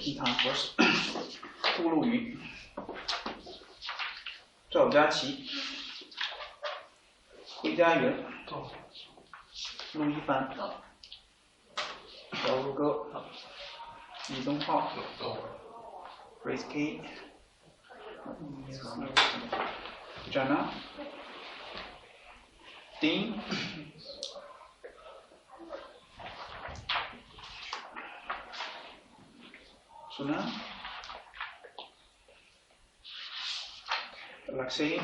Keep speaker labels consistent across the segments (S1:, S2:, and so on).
S1: 一堂博士，呼噜云，赵家琪，回家园，陆一帆，小鹿哥，李宗浩，Grace K， Jana， 丁。Suna, Alexei,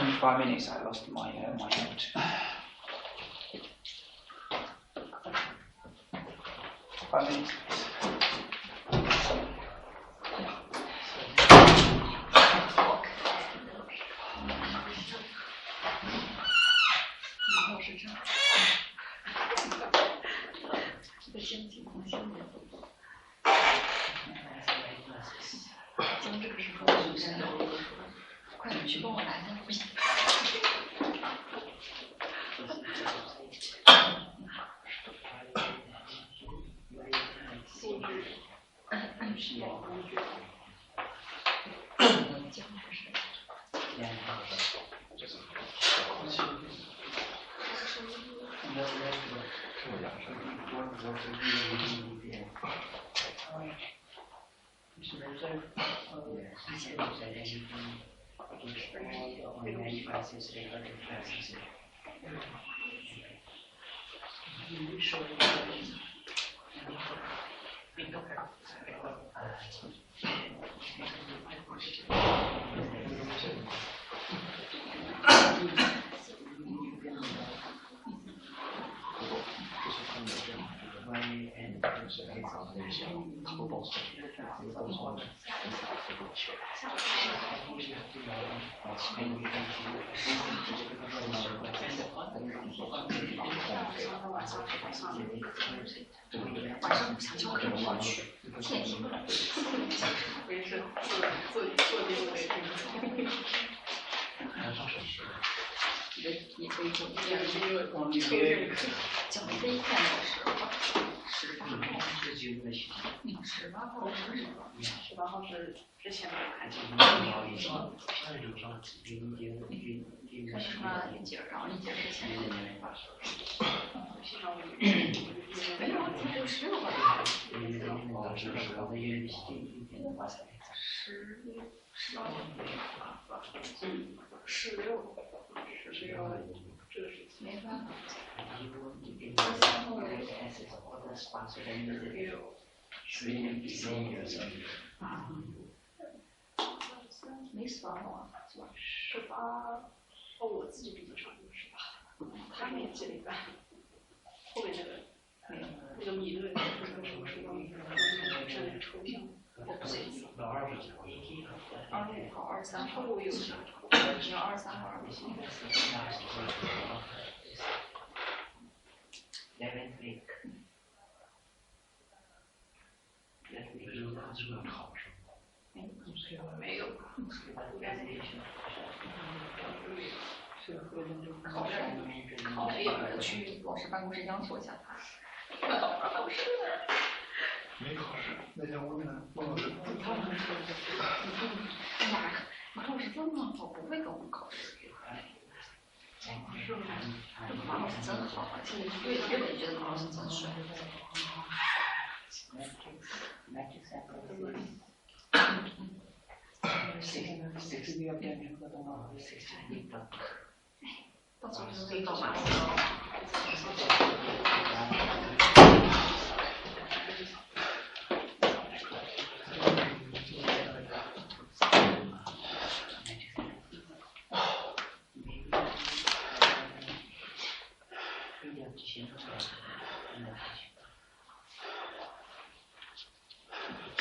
S1: in 5 minutes I lost my note. 5 minutes.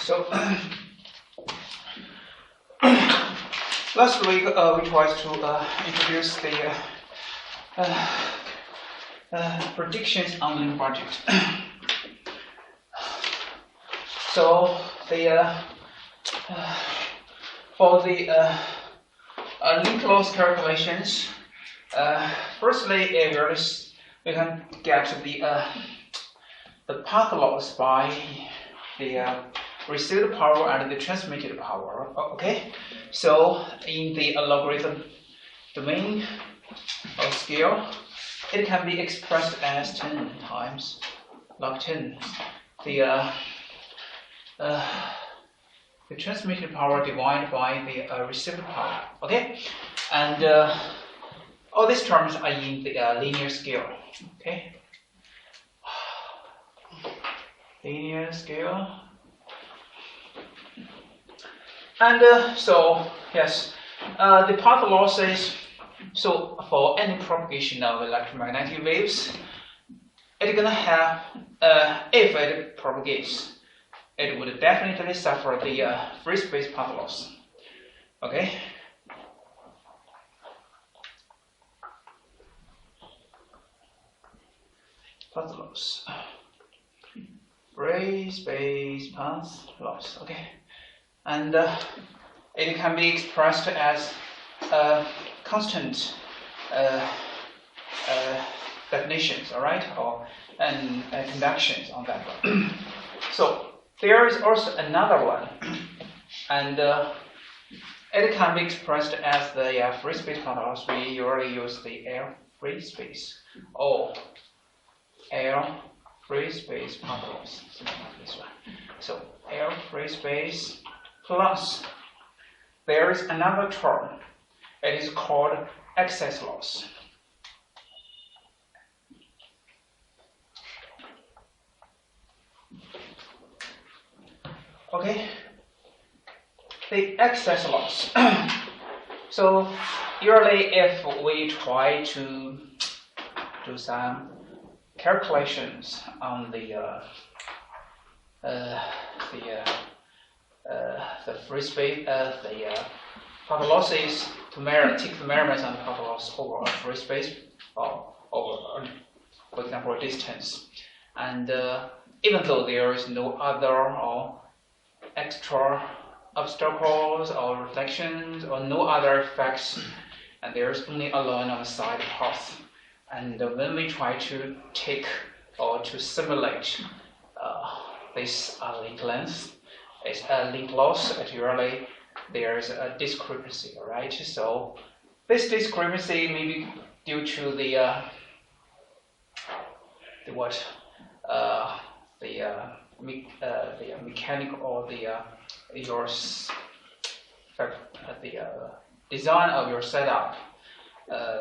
S1: So Last week we tried to introduce the predictions on link budget. So the for the link loss calculations, firstly we can get the path loss by the received power and the transmitted power. Okay, so in the logarithm domain or scale, it can be expressed as 10 times log 10 the transmitted power divided by the received power. Okay, and all these terms are in the linear scale. Okay, linear scale. And so yes, the path losses. So for any propagation of electromagnetic waves, it's gonna have if it propagates, it would definitely suffer the free space path loss. Okay. Path loss. Free space path loss. Okay. And it can be expressed as constant definitions, all right, or conductions on that one. So there is also another one, and it can be expressed as the free space path loss. We usually use the air free space or air free space path loss, something like this one. So air free space plus there is another term. It is called excess loss. Okay, the excess loss. So usually if we try to do some calculations on the free space, the path losses to take the measurements on the path loss over a free space or over, for example, a distance. And even though there is no other or extra obstacles or reflections or no other effects, and there is only a line on the side path. And when we try to take or to simulate this link length, it's a link loss, usually there is a discrepancy, right? So this discrepancy may be due to the mechanical or the design of your setup.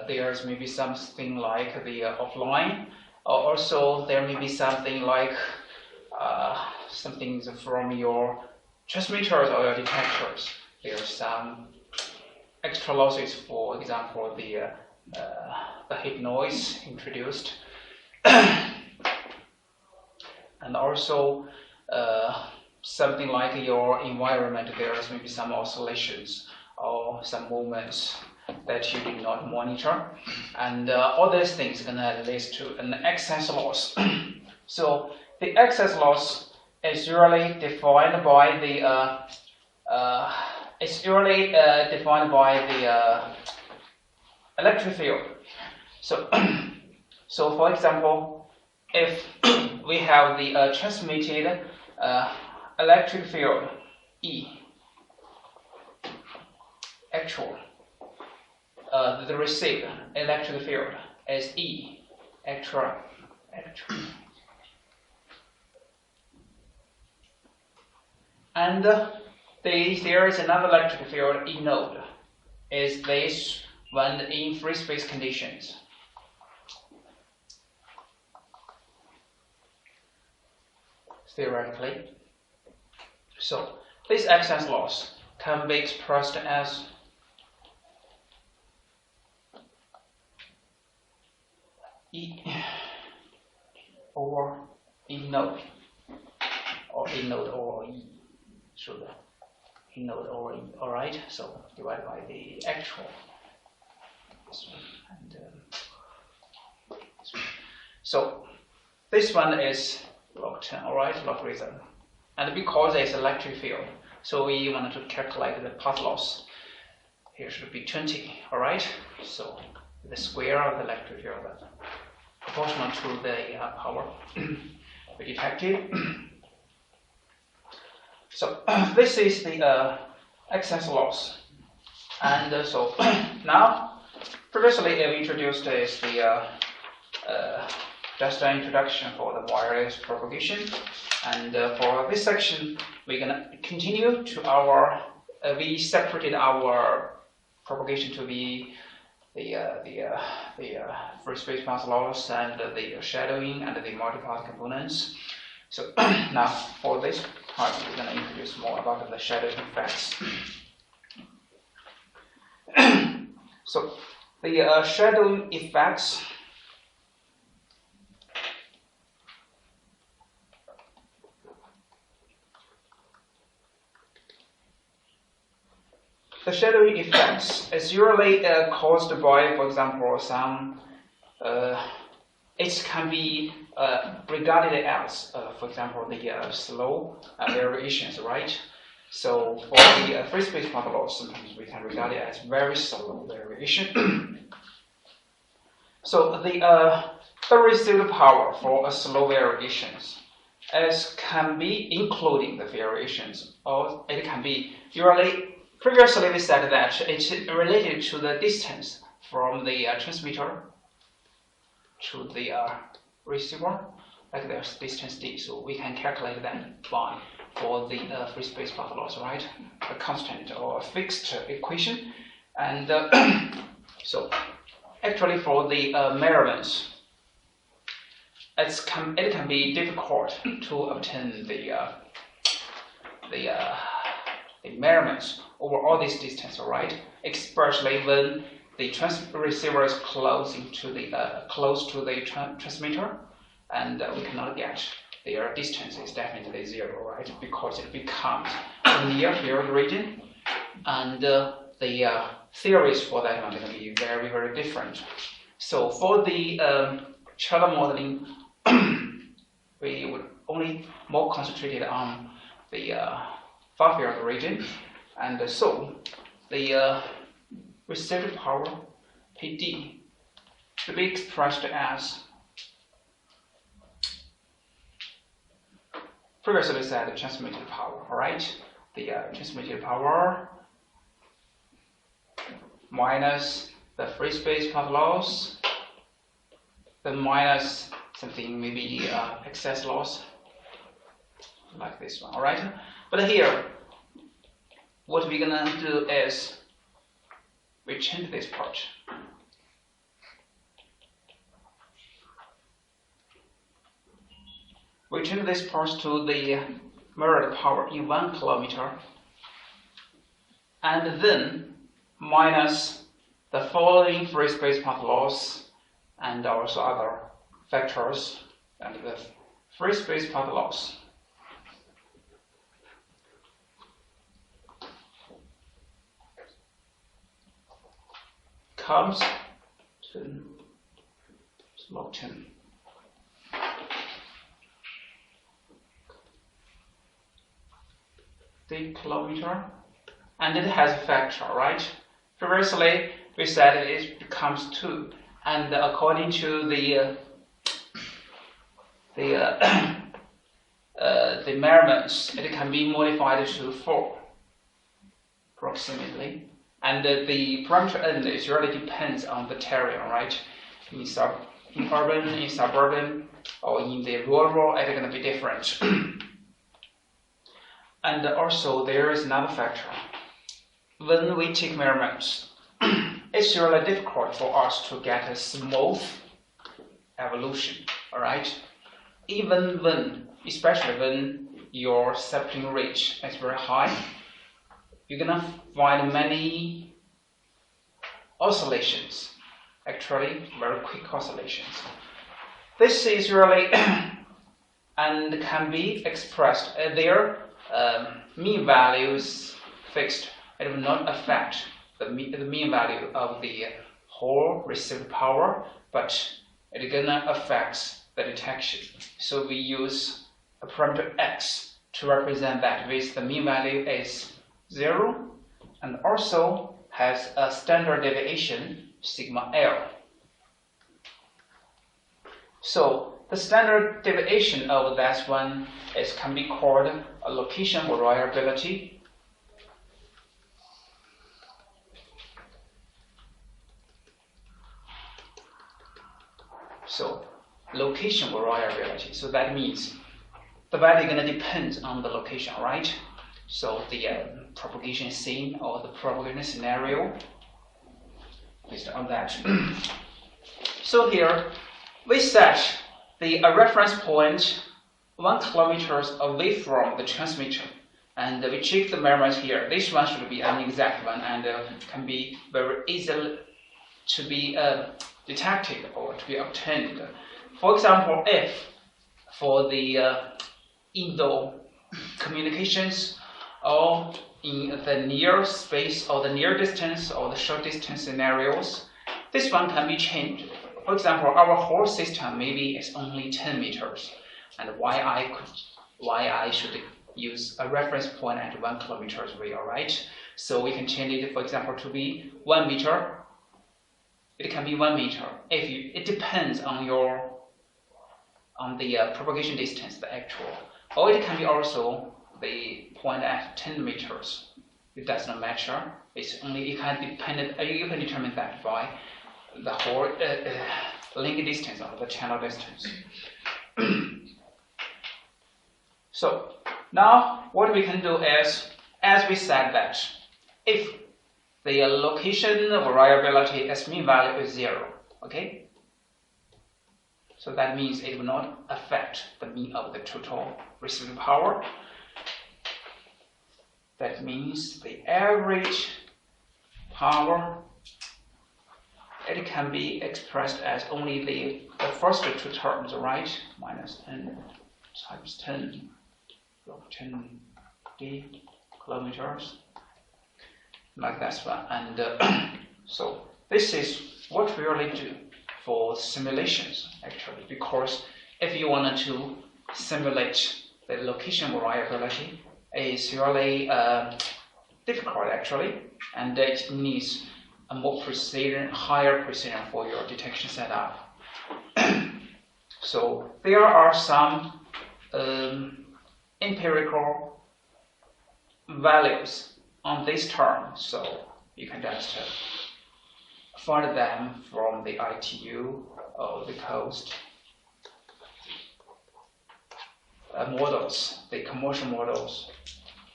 S1: There's maybe something like the offline, or also there may be something like some things from your transmitters or your detectors. There's some extra losses, for example, the heat noise introduced, and also something like your environment. There's maybe some oscillations or some movements that you did not monitor, and all these things are gonna lead to an excess loss. So the excess loss is usually defined by the electric field. So, so for example, if we have the transmitted electric field E, actual, the received electric field is E, actual. And there is another electric field E node. Is this when in free space conditions? Theoretically. So this excess loss can be expressed as E over E node, or E node over E. Should in node or in, all right. So divided by the actual. And, so this one is log 10, all right, logarithm. And because it's electric field, so we wanted to calculate the path loss. Here should be 20, all right. So the square of the electric field proportional to the power we detected. So this is the excess loss. And so now, previously we introduced is the just an introduction for the wireless propagation. And for this section, we're gonna continue to our, we separated our propagation to be the free space path loss and the shadowing and the multipath components. So now for this part, we're going to introduce more about the shadowing effects. So the shadowing effects. The shadowing effects is usually caused by, for example, some, it can be regarded as, for example, the slow variations, right? So for the free space path loss, sometimes we can regard it as very slow variation. So the received power for a slow variations can be including the variations, or it can be usually. Previously, we said that it's related to the distance from the transmitter to the receiver, like there's distance d. So we can calculate that by for the free space path loss, right? A constant or a fixed equation. And so actually for the measurements, it can be difficult to obtain the measurements over all this distance, right? Especially when the receiver is close to the transmitter, and we cannot get their distance is definitely zero, right? Because it becomes a near field region, and the theories for that one are going to be very, very different. So for the channel modeling, we would only more concentrated on the far field region, and so the received power PD should be expressed as previously said the transmitted power, alright? The transmitted power minus the free space path loss, then minus something maybe excess loss, like this one, alright? But here, what we're gonna do is we change this part. We change this part to the mirrored power in 1 kilometer, and then minus the following free space path loss and also other factors, and the free space path loss comes to log 10. The kilometer, and it has a factor, right? Previously we said it becomes 2, and according to the measurements, it can be modified to 4 approximately, and the parameter n is really depends on the terrain, right? In urban, in suburban, or in the rural, it's going to be different. And also there is another factor. When we take measurements, it's really difficult for us to get a smooth evolution, alright? Even when, especially when your sampling rate is very high, you're gonna find many oscillations, actually very quick oscillations. This is really and can be expressed their mean values fixed, it will not affect the mean value of the whole received power, but it's gonna affect the detection. So we use a parameter x to represent that, with the mean value is 0, and also has a standard deviation sigma L. So the standard deviation of that one can be called a location variability. So location variability. So that means the value is going to depend on the location, right? So the propagation scene or the propagation scenario based on that. So here we set the reference point 1 kilometers away from the transmitter, and we check the measurements here. This one should be an exact one and can be very easily to be detected or to be obtained. For example, if for the indoor communications or in the near space or the near distance or the short distance scenarios, this one can be changed. For example, our whole system maybe is only 10 meters, and why I should use a reference point at 1 kilometer away, all right? So we can change it, for example, to be 1 meter. It can be 1 meter. It depends on the propagation distance, the actual, or it can be also the point at 10 meters. It does not matter. It's only you can determine that by the whole link distance or the channel distance. So now what we can do is, as we said that, if the location variability as mean value is 0, okay? So that means it will not affect the mean of the total receiving power. That means the average power, it can be expressed as only the first two terms, right? Minus n times 10 log 10 d kilometers, like that one. And so this is what we really do for simulations, actually, because if you wanted to simulate the location variability, it's really difficult, actually, and it needs a more precision, higher precision for your detection setup. So there are some empirical values on this term, so you can just find them from the ITU or the coast models, the commercial models,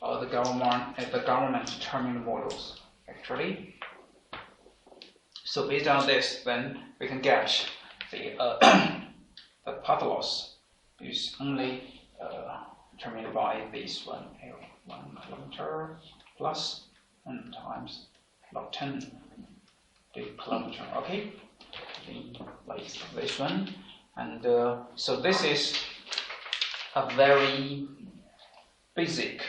S1: or the government determined models, actually. So based on this, then we can get the path loss is only determined by this one, 1 kilometer plus n times log 10 kilometer, okay? Like this one. And so this is a very basic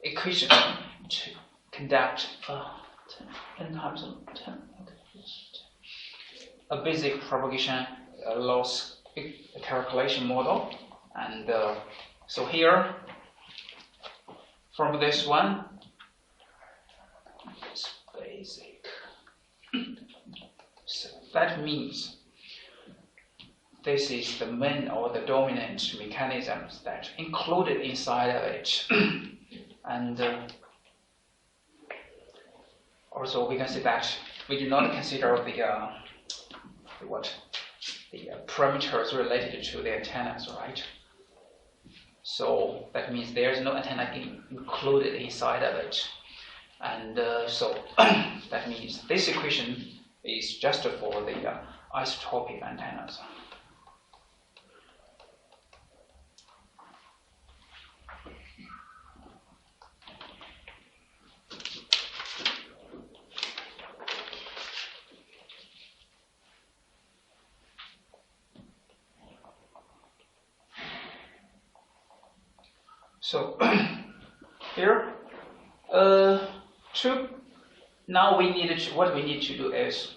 S1: equation to conduct 10 times 10, okay. A basic propagation loss calculation model. And so here, from this one, it's basic. So that means this is the main or the dominant mechanisms that included inside of it. And also we can see that we do not consider the parameters related to the antennas, right? So that means there's no antenna included inside of it. And so that means this equation is just for the isotopic antennas. So here To now we need to, what we need to do is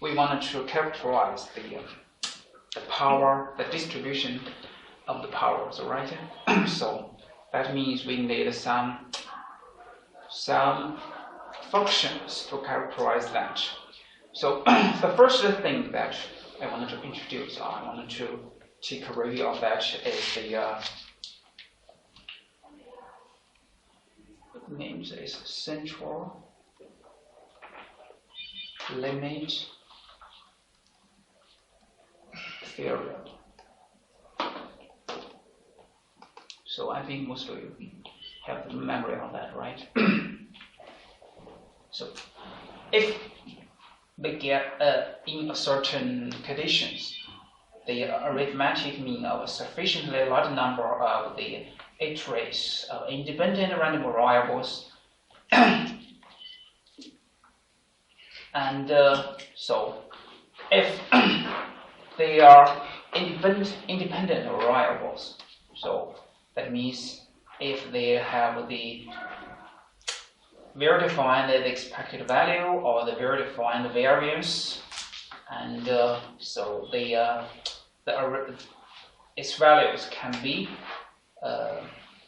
S1: we want to characterize the power, the distribution of the powers, right? So that means we need some functions to characterize that. So the first thing that I wanted to introduce, I wanted to take a review of that is the names is central limit theory. So I think most of you have the memory of that, right? So if we get in a certain conditions, the arithmetic mean of a sufficiently large number of the iterations of independent random variables, and so if they are independent variables, so that means if they have the well-defined expected value or the well-defined variance, and so its values can be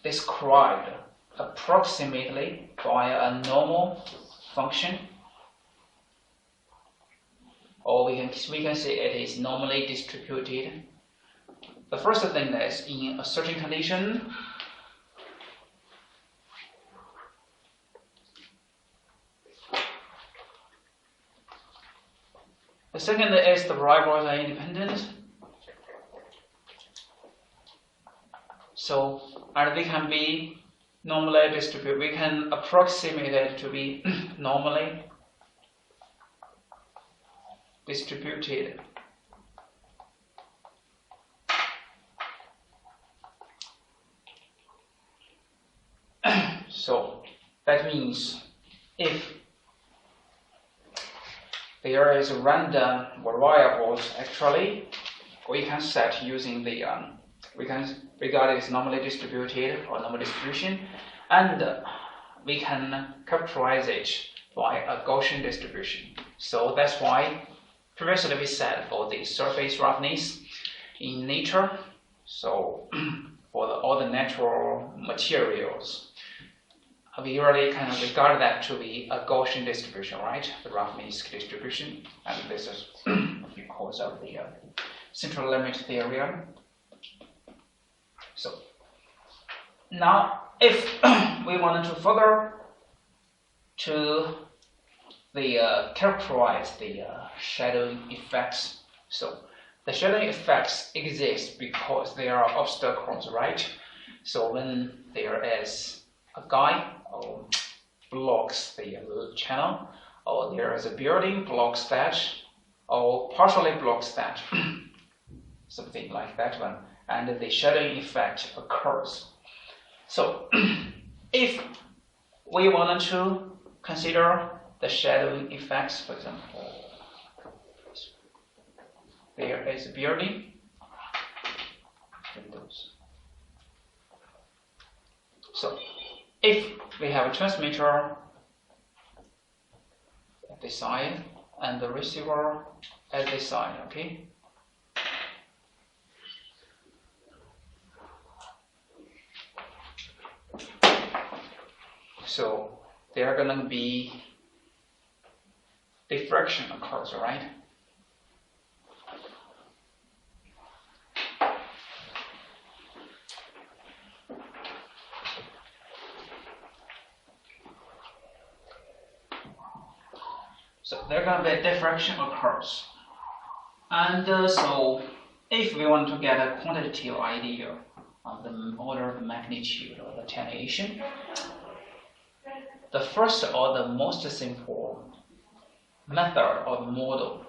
S1: described approximately by a normal function, or we can say it is normally distributed. The first thing is in a certain condition, the second is the variables are independent. So, and they can be normally distributed. We can approximate it to be normally distributed. So that means if there is random variables, actually we can set using the we can regard it as normally distributed or normal distribution, and we can characterize it by a Gaussian distribution. So that's why previously we said for the surface roughness in nature, so for all the natural materials, we really kind of regard that to be a Gaussian distribution, right? The roughness distribution, and this is because of the central limit theorem. So now, if we wanted to further to the characterize the shadowing effects, so the shadowing effects exist because there are obstacles, right? So when there is a guy or blocks the channel, or there is a building blocks that, or partially blocks that, something like that one, and the shadowing effect occurs. So if we wanted to consider the shadowing effects, for example, there is a building, windows. So if we have a transmitter at this side and the receiver at this side, okay? So there are going to be diffraction occurs, right? So there going to be a diffraction occurs, and so if we want to get a quantitative idea of the order of magnitude of the attenuation, the first or the most simple method or model,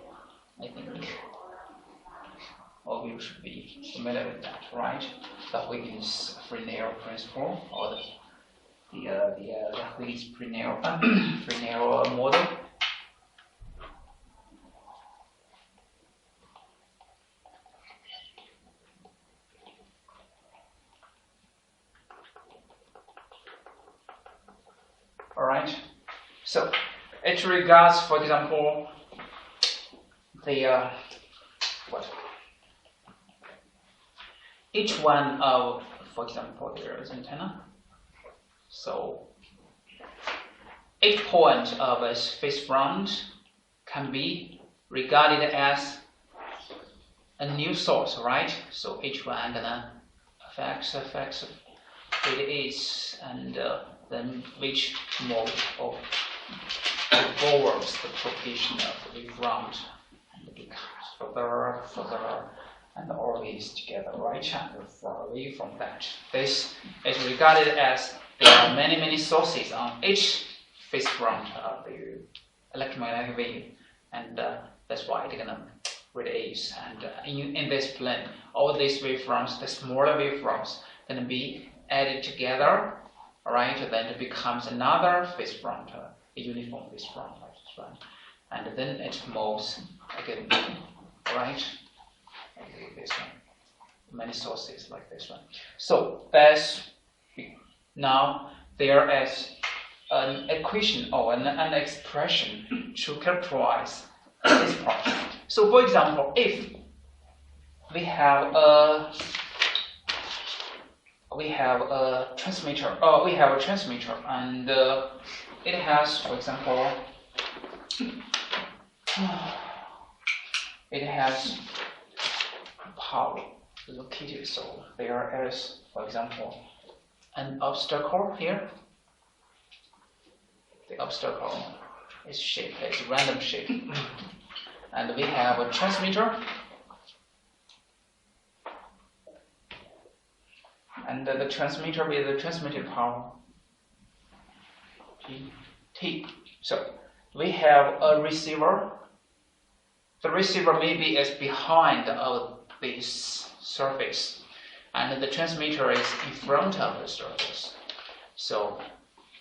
S1: I think, all you should be familiar with that, right? The Huygens Fresnel principle, or the Huygens Fresnel model. So it regards, for example, the each one of, for example, there is antenna. So each point of a phase front can be regarded as a new source, right? So each one gonna affects it is, and then which mode of forwards the propagation of the wavefront, and it becomes further, and all these together, right? And far away from that. This is regarded as there are many sources on each phase front of the electromagnetic wave, and that's why it's gonna radiate. And in this plane, all these wavefronts, the smaller wavefronts, gonna be added together, right? Then it becomes another phase front, a uniform phase front, like this one, and then it moves again, right? This one, many sources like this one. So that's now there is an equation or an expression to characterize this part. So, for example, if we have a transmitter, and it has, for example, it has power located. So there is, for example, an obstacle here. The obstacle is shaped, it's random shape. And we have a transmitter. And the transmitter with the transmitted power T. So we have a receiver. The receiver maybe is behind of this surface, and the transmitter is in front of the surface. So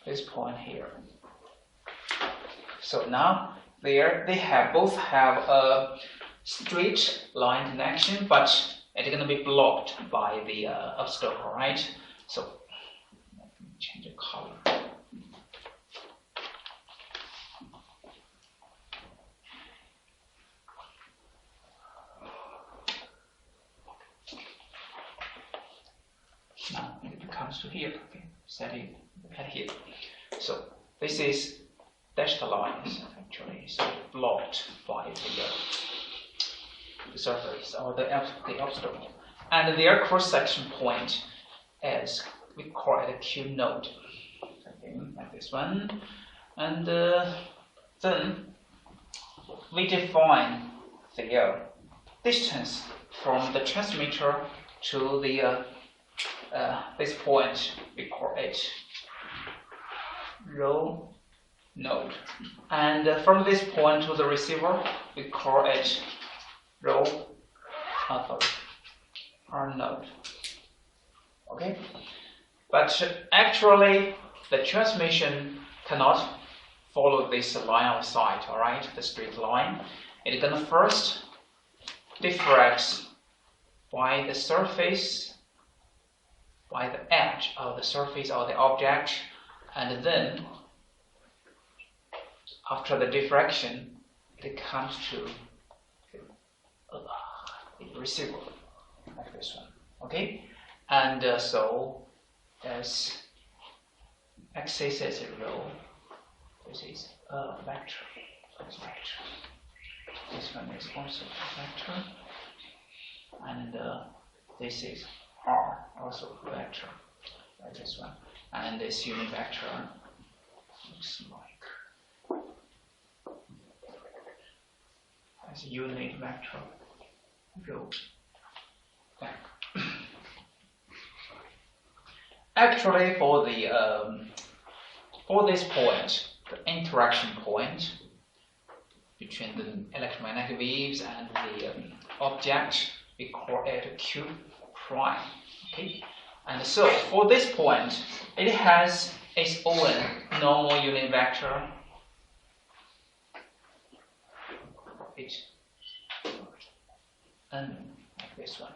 S1: this point here. So now there they both have a straight line connection, but it's going to be blocked by the obstacle, right? So let me change the color. Now it comes to here. Okay, set it at here. So this is dashed lines actually, so blocked by the surface or the obstacle, and their cross-section point is, we call it a Q node, something like this one, and then we define the distance from the transmitter to the this point. We call it rho node, and from this point to the receiver, we call it rho R node. Okay, but actually the transmission cannot follow this line of sight. All right, the straight line. It's gonna first diffract by the surface, by the edge of the surface of the object, and then after the diffraction, it comes to the receiver, like this one. Okay, and so as axis is rho, this is a vector. This one is also a vector, and this is R, also a vector, like this one, and this unit vector looks like as a unit vector rho vector. Actually, for this point, the interaction point between the electromagnetic waves and the object, we call it Q prime. Okay, and so for this point, it has its own normal unit vector. And like this one.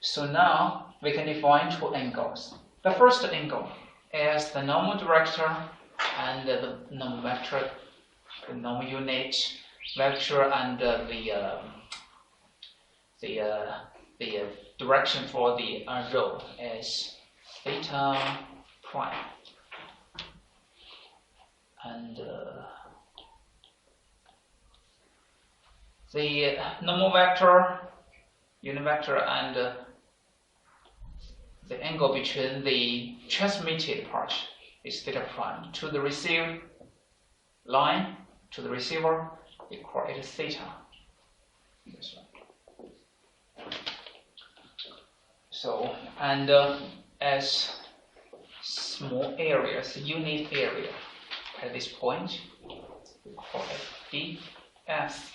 S1: So now we can define two angles. The first angle is the normal direction and the normal vector, the normal unit vector, and the direction for the rho is theta prime, and the normal vector, unit vector, and the angle between the transmitted part is theta prime. To the received line, to the receiver, we call it theta. This one. So, and as small areas, unit area at this point, we call it df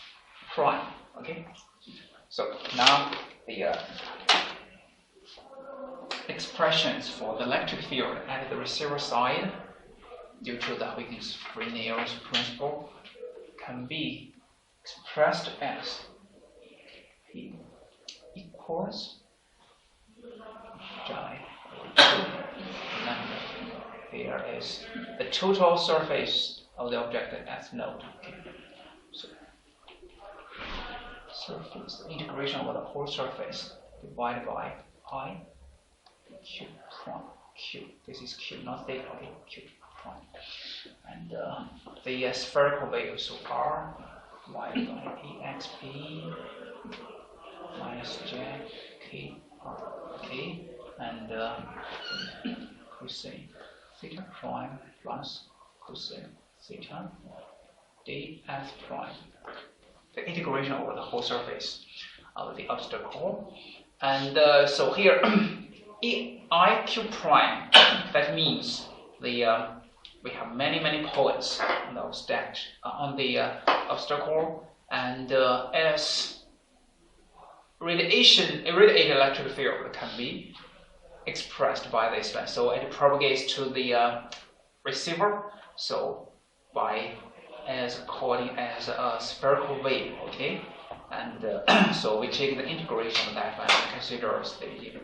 S1: prime. Okay. So now the expressions for the electric field at the receiver side, due to the Huygens-Freener's principle, can be expressed as P equals J lambda. Here is the total surface of the object at node. Okay. So, surface, the integration over the whole surface divided by I Q prime. Q. This is Q, not theta. Okay. Q prime. And the spherical wave, so R divided by EXP minus J K R. Okay. And cosine theta prime plus cosine theta df prime. The integration over the whole surface of the obstacle. And so here, EIQ prime, that means the we have many points stacked on the obstacle, and as irradiated electric field can be expressed by this line. So it propagates to the receiver, so according as a spherical wave, okay? And so we take the integration of that and consider the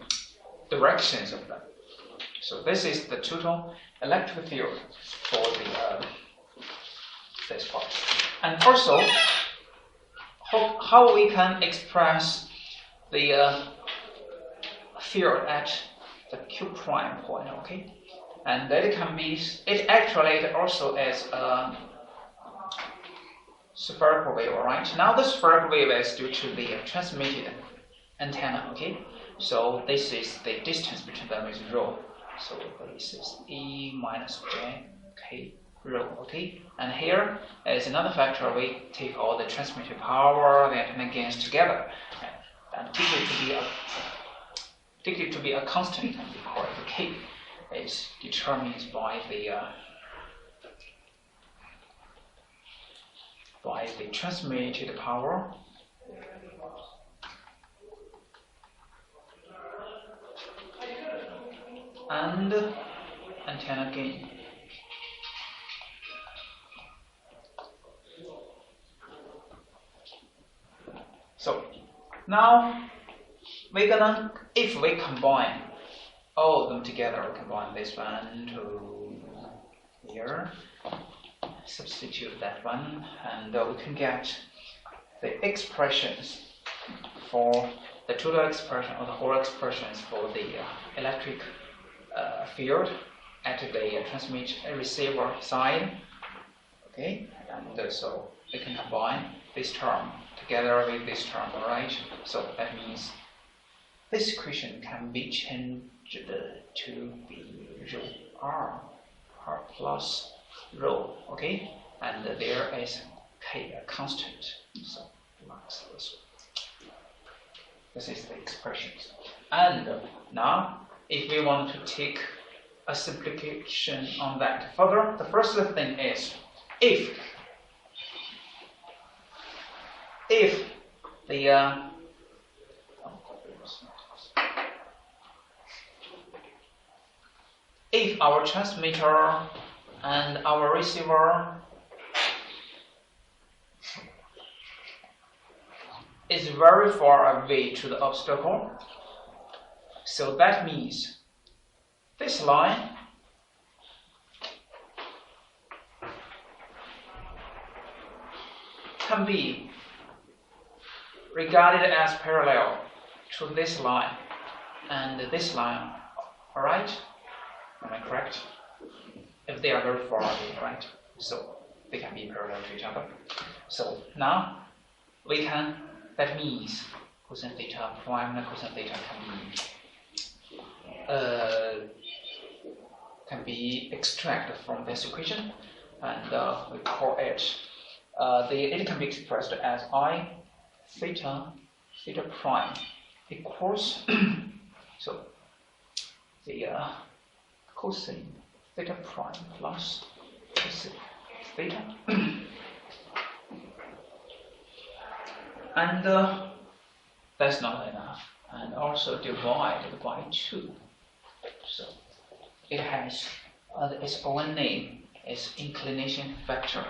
S1: directions of that. So this is the total electric field for the this part. And also, how we can express the field at the Q prime point, okay? And that can be, it actually also as a spherical wave, right? Now the spherical wave is due to the transmitted antenna, okay? So this is the distance between them is rho. So this is E minus J K rho, okay? And here is another factor. We take all the transmitted power, the antenna gains together, and take it to be a constant, and we call it K. Is determined by the transmitted power and antenna gain. So now we're gonna, if we combine all of them together, we combine this one to here, substitute that one, and we can get the expressions for the total expression or the whole expressions for the electric field at the transmit receiver side. Okay, and so we can combine this term together with this term, alright? So that means this equation can be changed to be rho r plus rho, okay? And there is K, a constant. So this is the expressions. And now, if we want to take a simplification on that further, the first thing is if the if our transmitter and our receiver is very far away to the obstacle, so that means this line can be regarded as parallel to this line and this line, all right? Am I correct? If they are very far away, right? So they can be parallel to each other. So now we can, that means cosine theta prime and cosine theta can be extracted from this equation, and we call it, it can be expressed as I theta prime equals, so the cosine theta prime plus cosine theta, and that's not enough, and also divided by 2. So it has its own name, its inclination factor.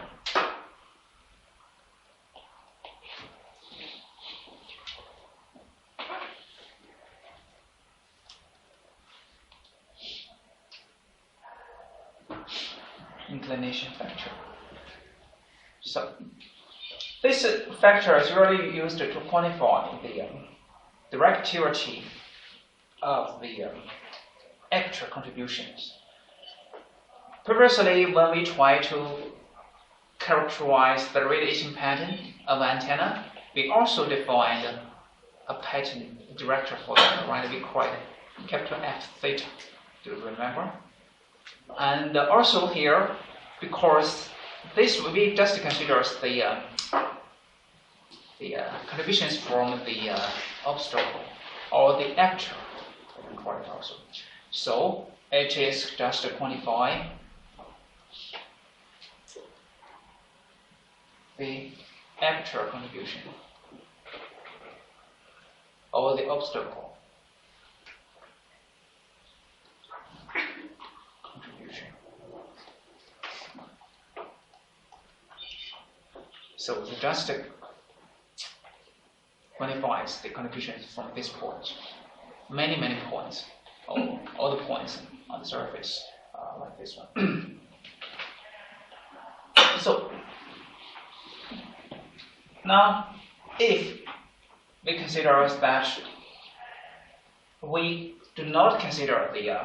S1: Inclination factor. So this factor is really used to quantify the directivity of the aperture contributions. Previously, when we try to characterize the radiation pattern of antenna, we also defined a pattern director for that, right? We call it capital F theta. Do you remember? And also here, because this we just consider the contributions from the obstacle or the aperture, we can call it also. So it is just to quantify the aperture contribution or the obstacle contribution. So it just quantifies the contributions from this point. Many points, all the points on the surface, like this one. So now, if we consider that we do not consider the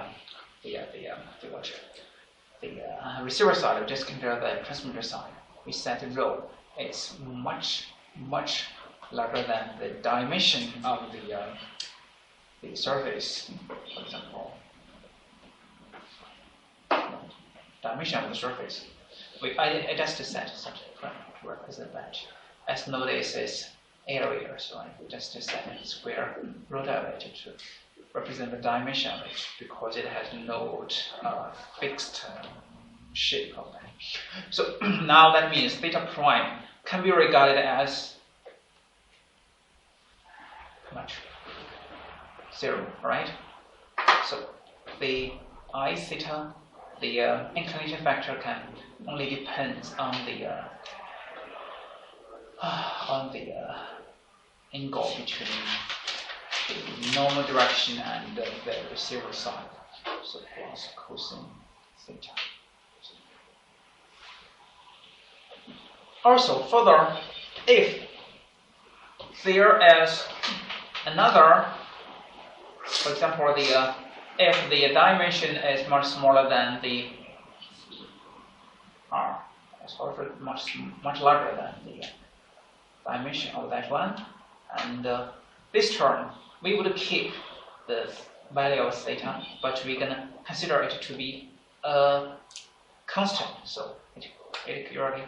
S1: receiver side, we just consider the transmitter side, we set the rho. It's much larger than the dimension of the surface, for example. Dimension of the surface. I just set such a frame to represent that. As notice is area, so I just set a square root of it to represent the dimension of it, because it has no fixed shape of that. So now that means theta prime can be regarded as how much? 0, right? So the I theta, the inclination factor, can only depends on the angle between the normal direction and the receiver side. So plus cosine theta. Also, further, if there is another, for example, if the dimension is much smaller than the R, much larger than the dimension of that one, and this term we would keep the value of theta, but we're gonna consider it to be a constant, so it purely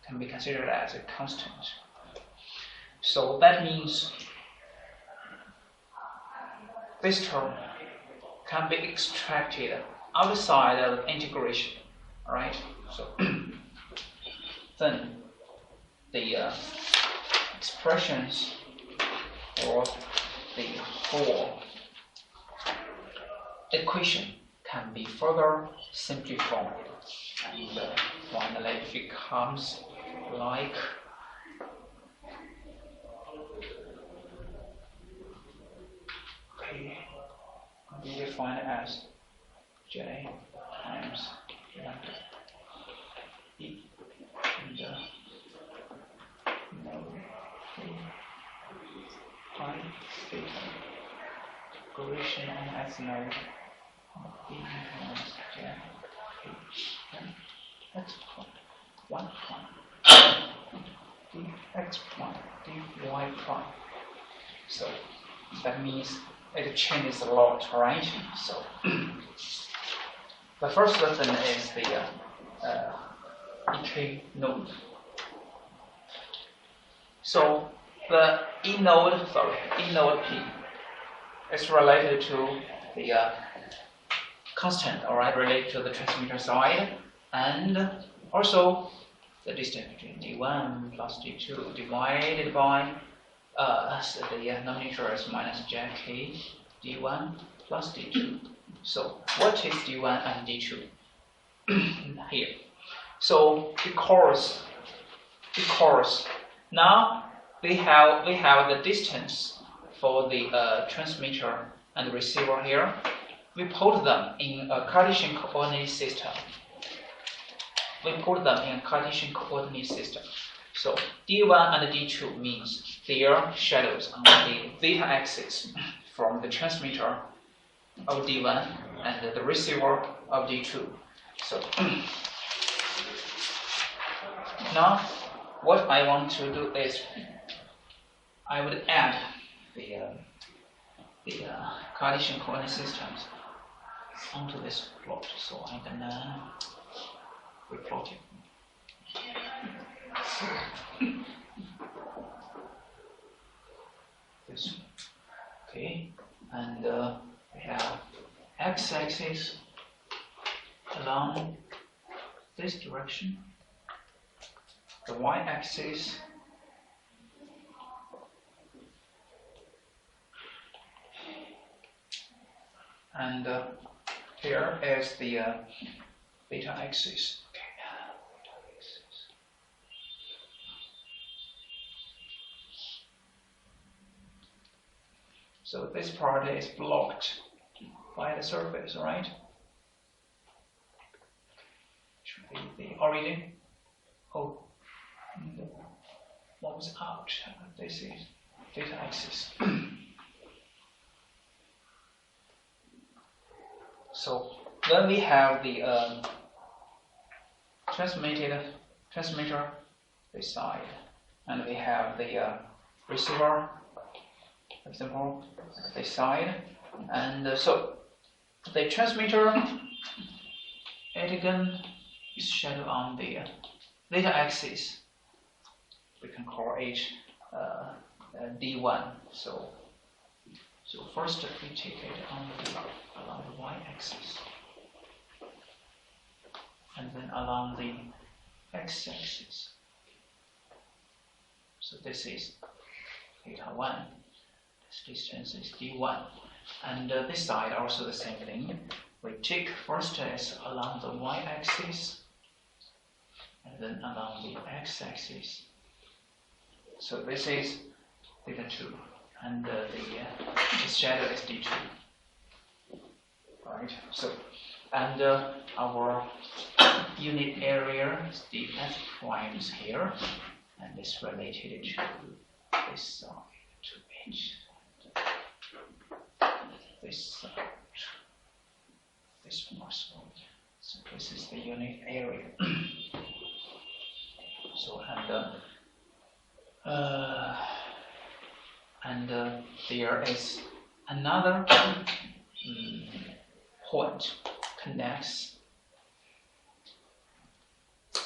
S1: can be considered as a constant. So that means this term can be extracted outside of integration, right? So then the expressions for the whole equation can be further simplified, and finally it becomes like can be defined as J times lambda E, and theta. Duration on S node of D minus J and X prime 1 prime dx prime dy prime. So that means it changes a lot, right? So the first lesson is the EK node. So the E node P is related to the constant, all right, related to the transmitter side, and also the distance between D1 plus D2 divided by so the denominator is minus jk D1 plus D2. So what is D1 and D2 here? So because now we have the distance for the transmitter and receiver here. We put them in a Cartesian coordinate system. So D1 and D2 means their shadows on the theta axis from the transmitter of D1 and the receiver of D2. So now what I want to do is I would add the Cartesian coordinate systems onto this plot. So I'm gonna replot it. This one. Okay, and we have x-axis along this direction, the y-axis and here is the beta axis. Okay. So this part is blocked by the surface, right? Should be the origin. Oh, what was out? This is beta axis. So when we have the transmitter this side, and we have the receiver, for example, this side, and so the transmitter it again is shadowed on the theta axis. We can call it D1. So first we take it along the y-axis, and then along the x-axis. So this is theta 1. This distance is D1, and this side also the same thing. We take first as along the y-axis, and then along the x-axis. So this is theta 2. And the shadow is D2. Right. So, and our unit area is df primes here, and it's related to this side to it. This side, this one also. So this is the unit area. So and there is another point connects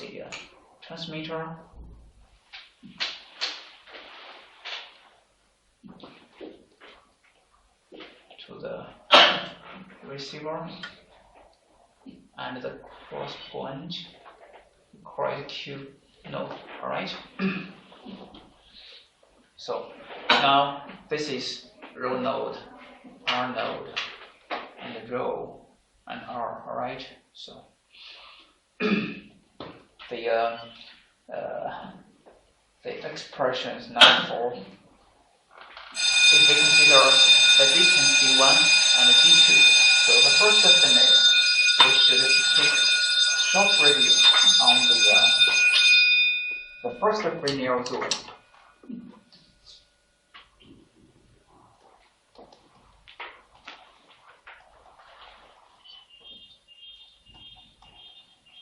S1: the transmitter to the receiver, and the cross point called Q node. All right. So now this is rho node, R node, and rho and R. All right. So the expression is now for if we consider the distance D1 and D2. So the first thing is we should take short review on the first linear zone.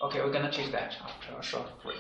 S1: Okay, we're gonna check that after a short break.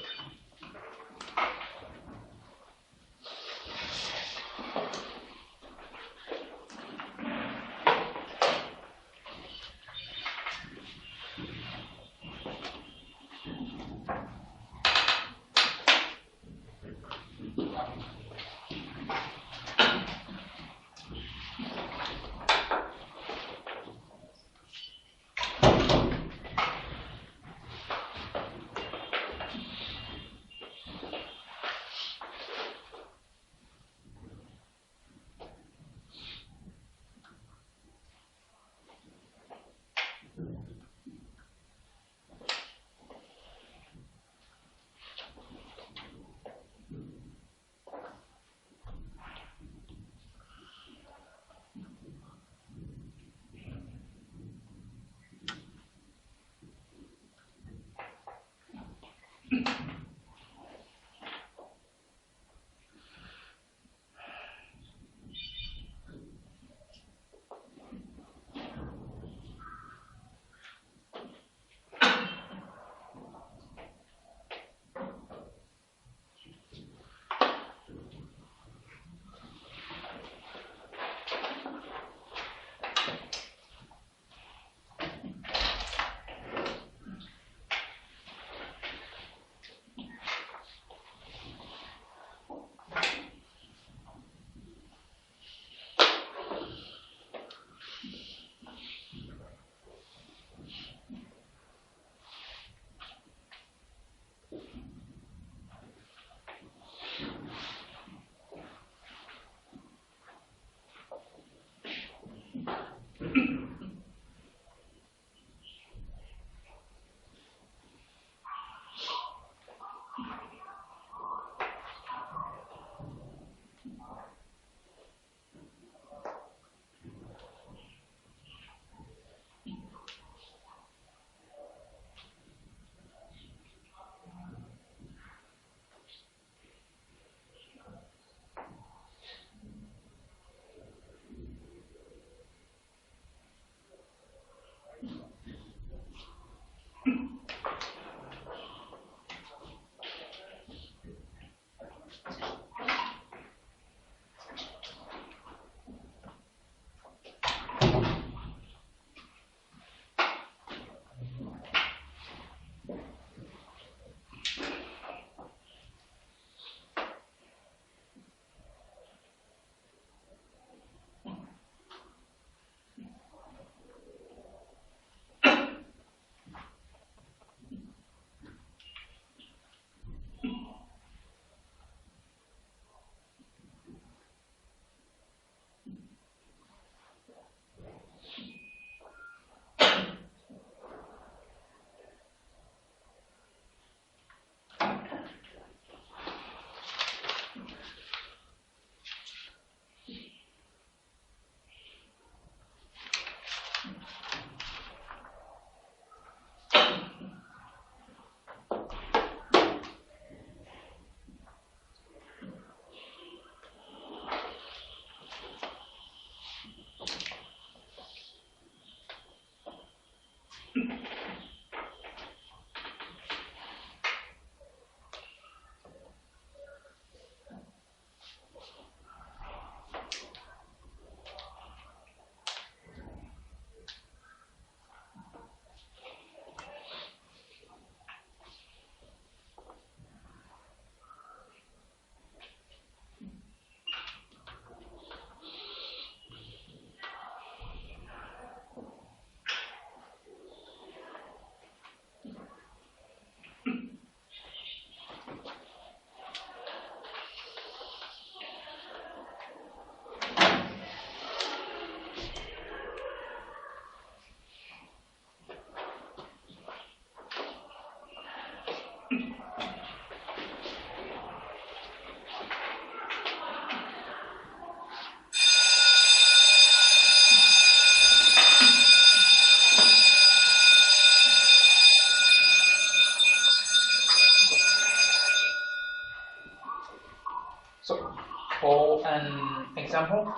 S1: So for an example,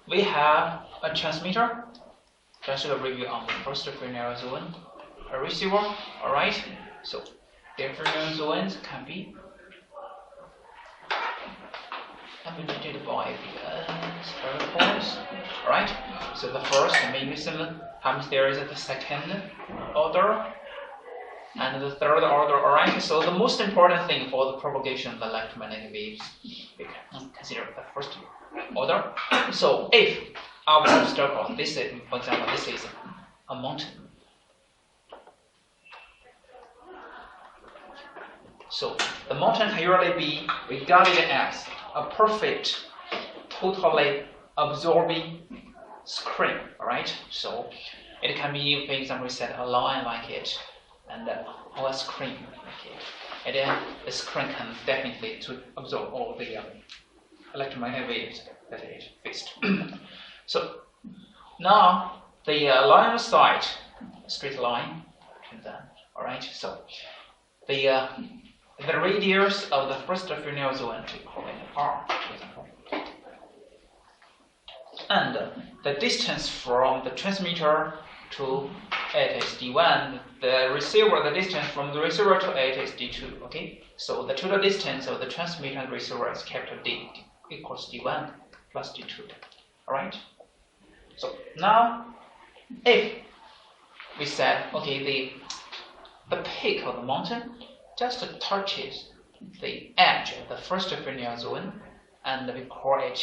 S1: we have a transmitter. Just a review on the first binary zone. a receiver. All right. So different zones can be emulated by the spherical. All right. So the first mechanism times there is the second order and the third order. All right. So the most important thing for the propagation of the electromagnetic waves, we can consider the first order. So if our obstacle, this is, for example, this is a mountain. So the mountain can usually be regarded as a perfect, totally absorbing screen, all right? So it can be, for example, set a line like it, and or a screen like it. And then the screen can definitely to absorb all the electromagnetic waves that it faced. So now the line of sight, straight line, and then, all right? So the radius of the first Fresnel zone we call it R, for example. And the distance from the transmitter to it is D1, the receiver, the distance from the receiver to it is D2, okay? So the total distance of the transmitter and receiver is capital D equals D1 plus D2, all right? So now, if we said, okay, the peak of the mountain just touches the edge of the first Fresnel zone, and we call it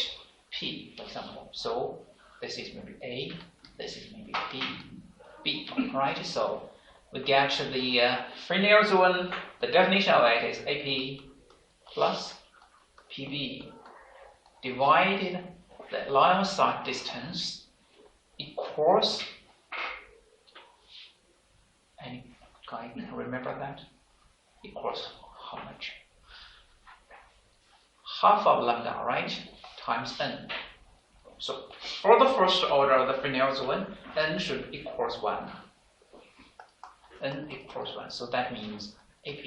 S1: P, for example. So this is maybe A, this is maybe B, right? So we get the Fresnel zone, the definition of it is AP plus PB divided the line of sight distance equals, any guy can remember that? Equals how much? Half of lambda, right? Times n. So for the first order of the Fresnel zone, n should equals 1. N equals 1. So that means AP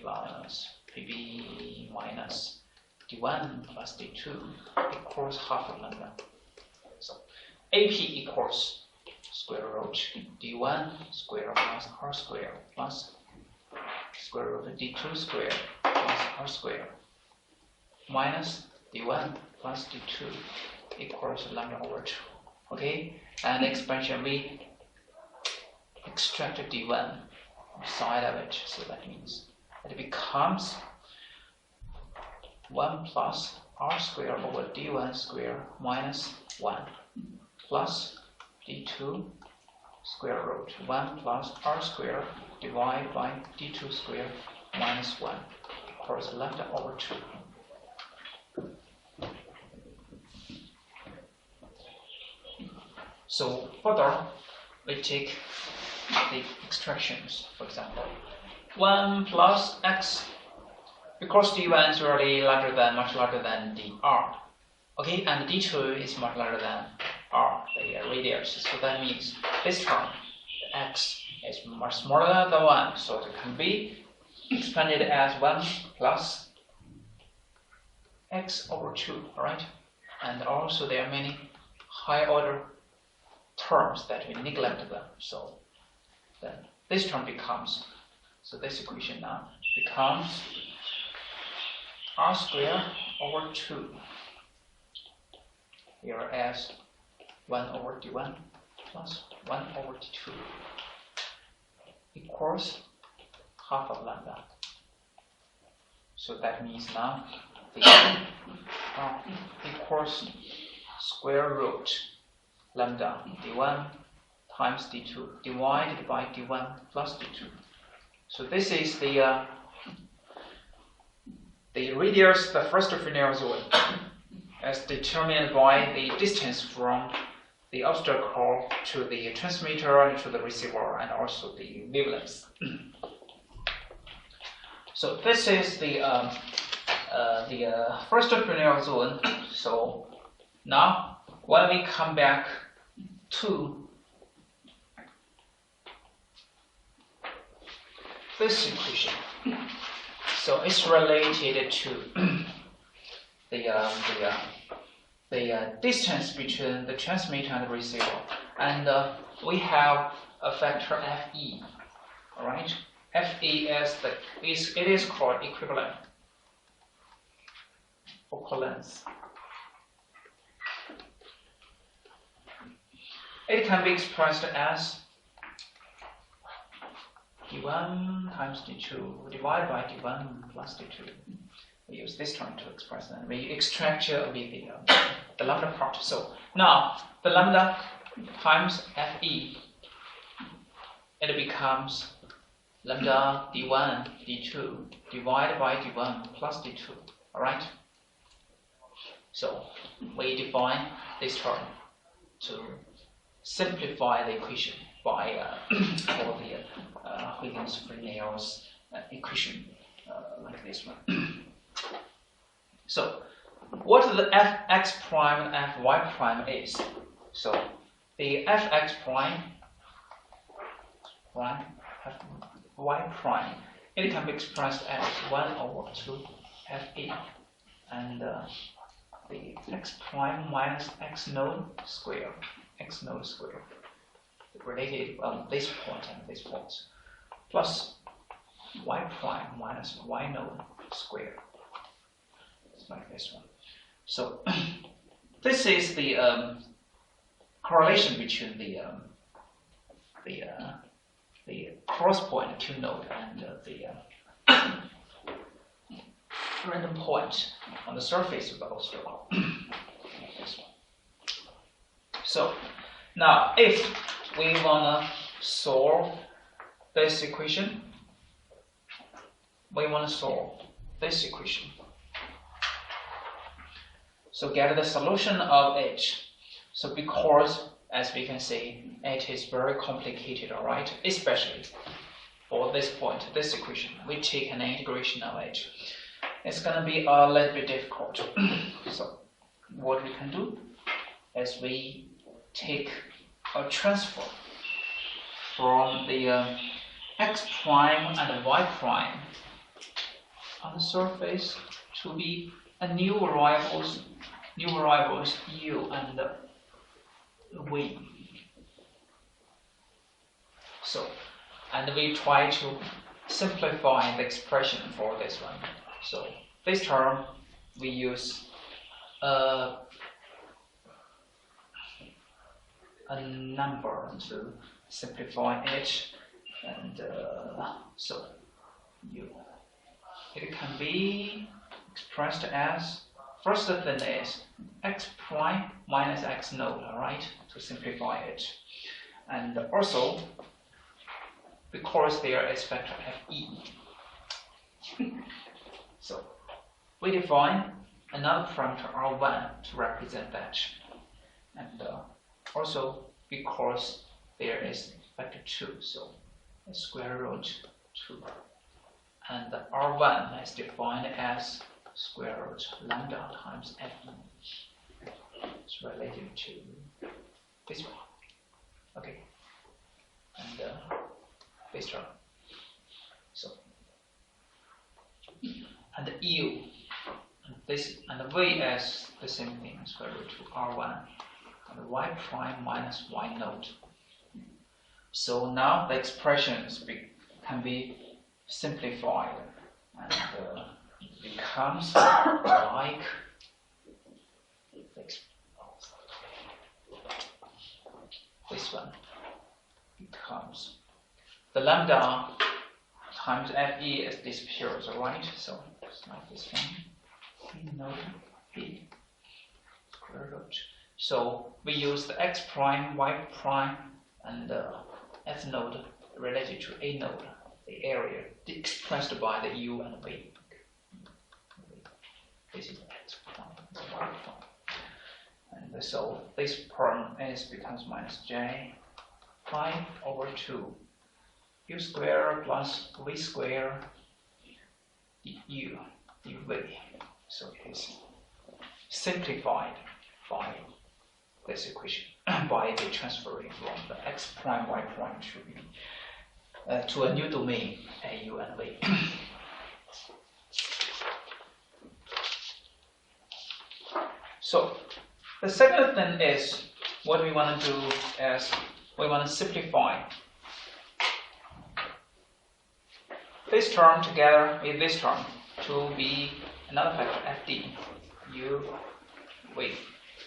S1: plus PB minus D1 plus D2 equals half of lambda. So AP equals square root D1 square plus R square plus square root of D2 square plus R square minus D1 plus D2 equals lambda over 2. Okay, and expansion we extract D1 side of it, so that means it becomes 1 plus R square over D1 square minus 1 plus D2 square root 1 plus R square divided by D2 square minus 1 equals lambda over 2. So further, we take the extractions, for example. 1 plus x, because D1 is really much larger than dr. Okay, and D2 is much larger than r, the radius. So that means this term, the x, is much smaller than 1. So it can be expanded as 1 plus x over 2, alright? And also there are many high order terms that we neglect them. So then this term becomes, so this equation now becomes r squared over 2 here as 1 over d1 plus 1 over d2 equals half of lambda. So that means now the r equals square root lambda d1 times d2 divided by d1 plus d2. So this is the radius, the first Fresnel zone, as determined by the distance from the obstacle to the transmitter and to the receiver, and also the wavelengths. So this is the first Fresnel zone. So now when we come back to this equation, so it's related to the distance between the transmitter and the receiver, and we have a factor Fe all right? Fe as it is called equivalent focal length. It can be expressed as d1 times d2 divided by d1 plus d2. We use this term to express that. We extract the lambda part. So now the lambda times Fe, it becomes lambda d1 d2 divided by d1 plus d2. All right. So we define this term to simplify the equation by for the Huygens-Fresnel's equation like this one. So what the fx prime and fy prime is? So the fx prime, fy prime, it can be expressed as 1 over 2 fe, and the x prime minus x node square, related this point and this point, plus y prime minus y node square. It's like this one. So this is the correlation between the cross point Q node and the random point on the surface of the oscilloscope. This one. So now, if we want to solve this equation, So get the solution of H. So because, as we can see, it is very complicated, all right? Especially for this point, this equation, we take an integration of H. It's going to be a little bit difficult. So what we can do is we take a transfer from the x prime and y prime on the surface to be a new variables u and v. So, and we try to simplify the expression for this one. So this term we use a number to simplify it, and so it can be expressed as, first thing is x prime minus x node, all right, to simplify it, and also because there is vector Fe. So we define another parameter R1 to represent that, and also because there is vector 2, so square root 2, and the R1 is defined as square root lambda times Fe. It's related to this one, okay, and this term. So and the U and this and the V is the same thing, square root 2 R1 and y prime minus y node. So now the expressions can be simplified, and becomes like this one becomes the lambda times Fe is disappears, alright? So it's like this one. Node B square root. So we use the x prime, y prime, and f node related to a node, the area expressed by the u and v. This is x prime, the y prime, and so this term becomes minus j 5 over 2 u square plus v square du dv. So it is simplified by this equation by the transferring from the x prime y prime to a new domain a u and v. So the second thing is what we want to do is we want to simplify this term together with this term to be another factor fd u v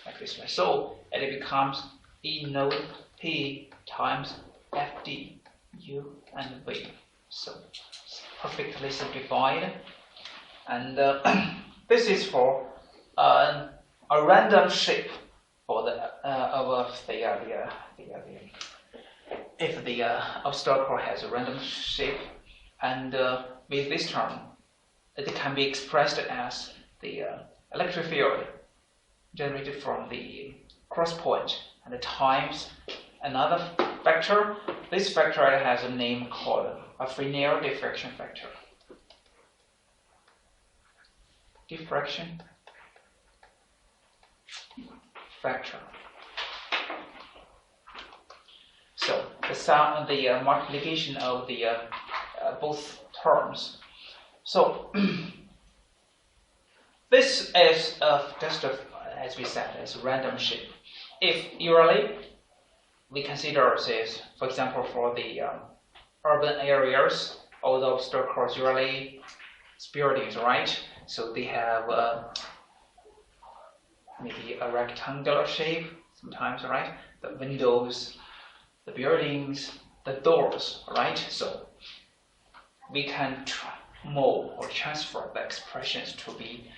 S1: like this way. So it becomes E node P times fd u and v. So it's perfectly simplified. And this is for a random shape for the if the obstacle has a random shape, and with this term, it can be expressed as the electric field generated from the cross point and times another factor. This factor has a name called a Fresnel diffraction factor. Diffraction factor. So the multiplication of the both terms. So this is just as we said, as a random shape. If usually we consider this, for example, for the urban areas, all the obstacles usually it's buildings, right? So they have maybe a rectangular shape sometimes, right? The windows, the buildings, the doors, right? So we can mold or transfer the expressions to be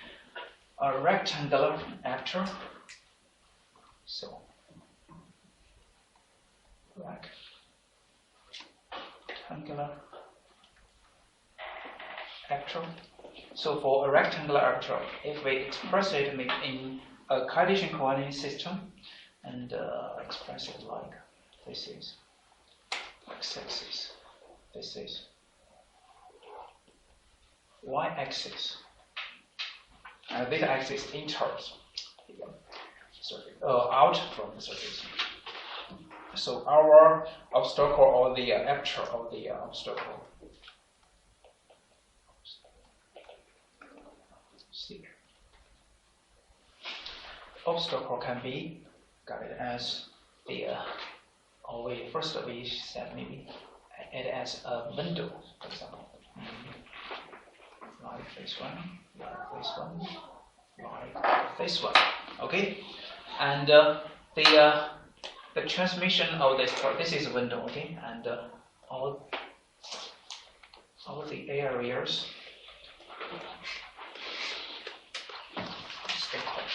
S1: a rectangular aperture. So rectangular aperture. So for a rectangular aperture, if we express it in a Cartesian coordinate system and express it like this is x-axis, this is y-axis, and this axis enters out from the surface. So our obstacle or the aperture of the obstacle. See, obstacle can be guided as the first we said maybe it as a window, for example, like this one, like this one, like this one. Okay, and the transmission of this part. This is a window. Okay, and all the areas.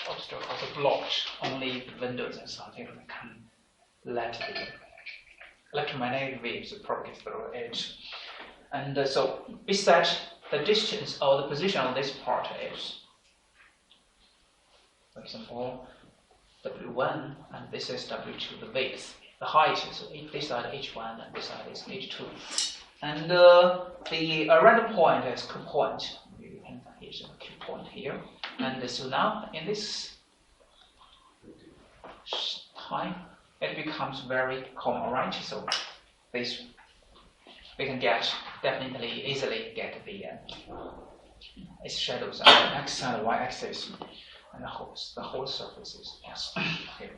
S1: Obstacle to block only the windows and something that can let the electromagnetic waves propagate through it. And so we set the distance or the position of this part is, for example, W1 and this is W2, the width, the height. So this side H1 and this side is H2. And the random point is Q point. Here's a Q point here. And so now in this time, it becomes very common, right? So this we can definitely easily get the its shadows on the x and y axis and the whole surface is yes. Okay.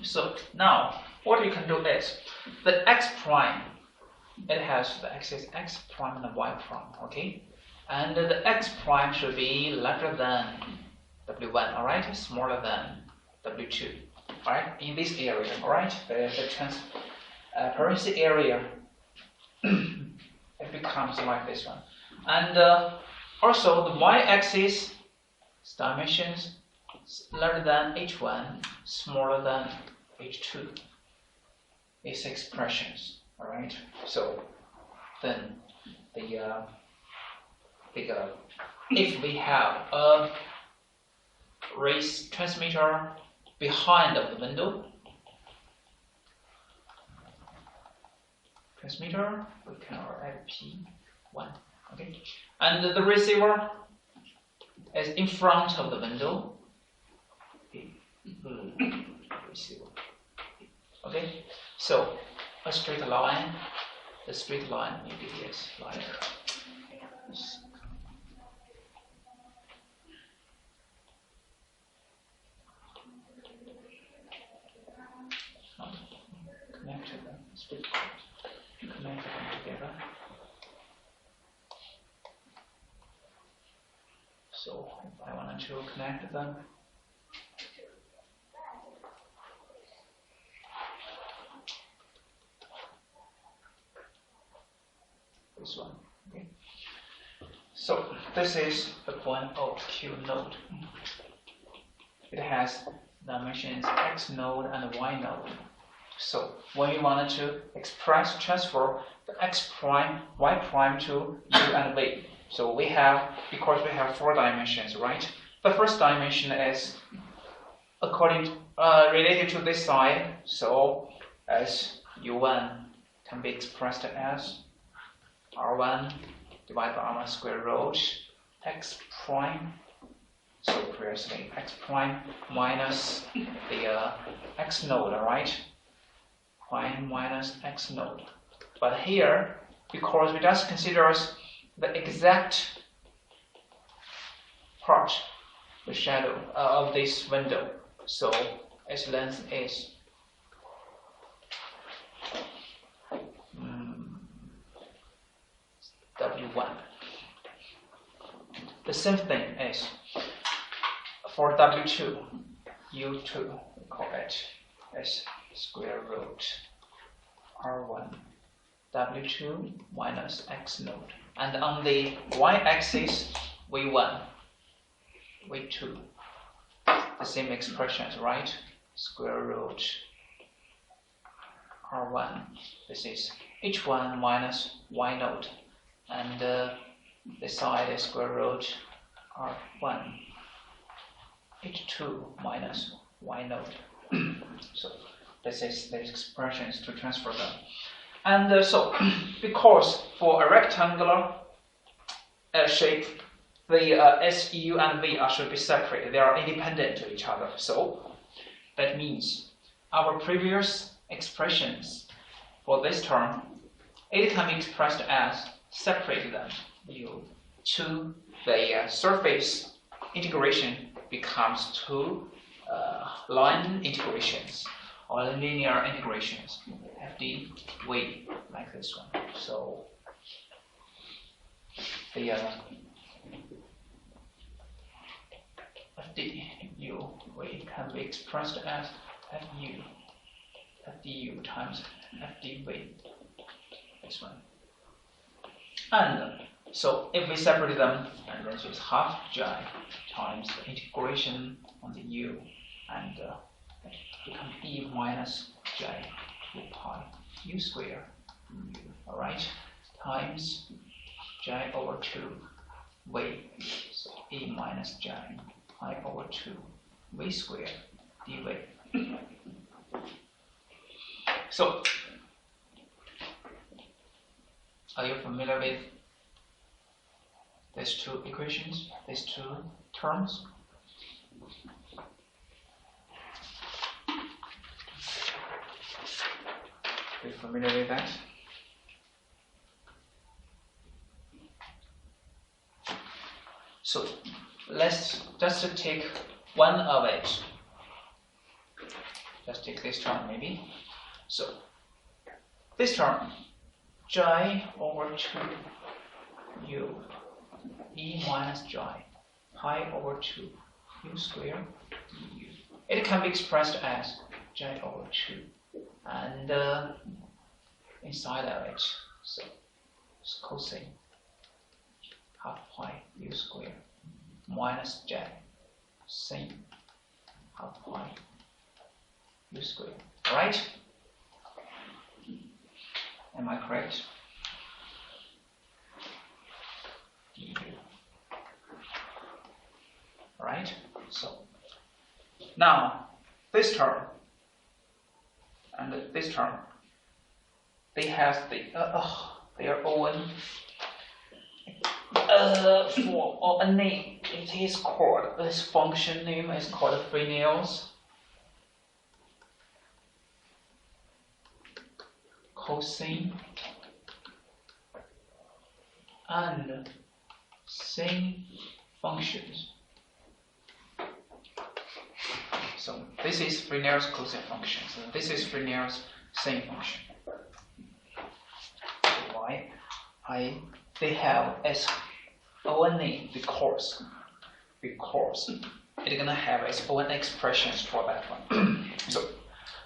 S1: So now what we can do is the x prime, it has the axis x prime and the y prime, okay? And the x prime should be larger than W1, all right? Smaller than W2, all right? In this area, all right? The transparency area, it becomes like this one. And also the y-axis dimensions larger than H1, smaller than H2. These expressions, all right? So then if we have a race transmitter behind of the window, transmitter, we can add P1, okay? And the receiver is in front of the window, receiver, okay? So a straight line, the straight line maybe is like this. Connect them together. So if I wanted to connect them, this one. Okay. So this is the point of Q node. It has dimensions X node and Y node. So when we wanted to transfer the X prime, Y prime to U and V. So we have, because we have 4 dimensions, right? The first dimension is related to this side. So as U1 can be expressed as R1 divided by R1 square root X prime. So previously X prime minus the X node, right? Prime minus X node. But here, because we just consider the exact part, the shadow of this window, so its length is W1. The same thing is for W2, U2, we call it as square root R1 W2 minus X node. And on the y-axis, V1, V2, the same expressions, right? Square root R1. This is H1 minus Y node. And the side is square root R1. H2 minus Y node. So this is the expressions to transfer them. And so, because for a rectangular shape, the S, U, and V should be separated. They are independent to each other. So that means our previous expressions for this term, it can be expressed as separate them. To the surface integration becomes 2 line integrations or linear integrations, FD, V, like this one. So the FD, U, V can be expressed as FDU times FDV, this one. And so if we separate them, and then it's half J times the integration on the U, and it becomes E minus J 2 pi U square, all right, times J over 2 V, so E minus J pi over 2 V square dV. So, are you familiar with these 2 equations, these 2 terms? Are you familiar with that? So let's just take one of it. Just take this term maybe. So this term, J over 2 U E minus J pi over 2 U square du. It can be expressed as J over 2 and inside of it, so it's cosine half pi U square minus J sin half pi U square, right? Am I correct? Du. Right? So now this term and this term, they have their own form or a name. It is called, this function name is called Fresnel's cosine and sin functions. So this is Fresnel's cosine function. So this is Fresnel's sin function. Why? They have as own name because because it's gonna have its own expressions for that one. So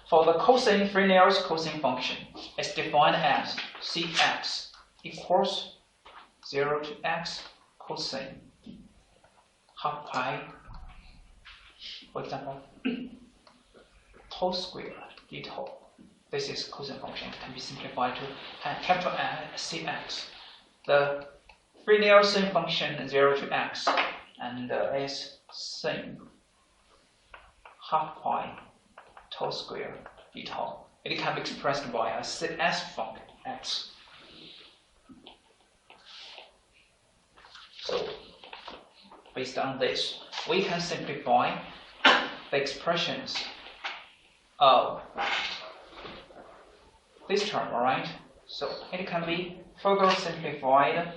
S1: for the cosine Fresnel's cosine function, it's defined as Cx equals 0 to x cosine half pi, for example, tau squared d tau. This is cosine function. It can be simplified to capital Cx. The Fresnel sine function 0 to x and is sine half pi tau squared d tau. It can be expressed by a Cs function x. So based on this, we can simplify the expressions of this term, alright? So it can be further simplified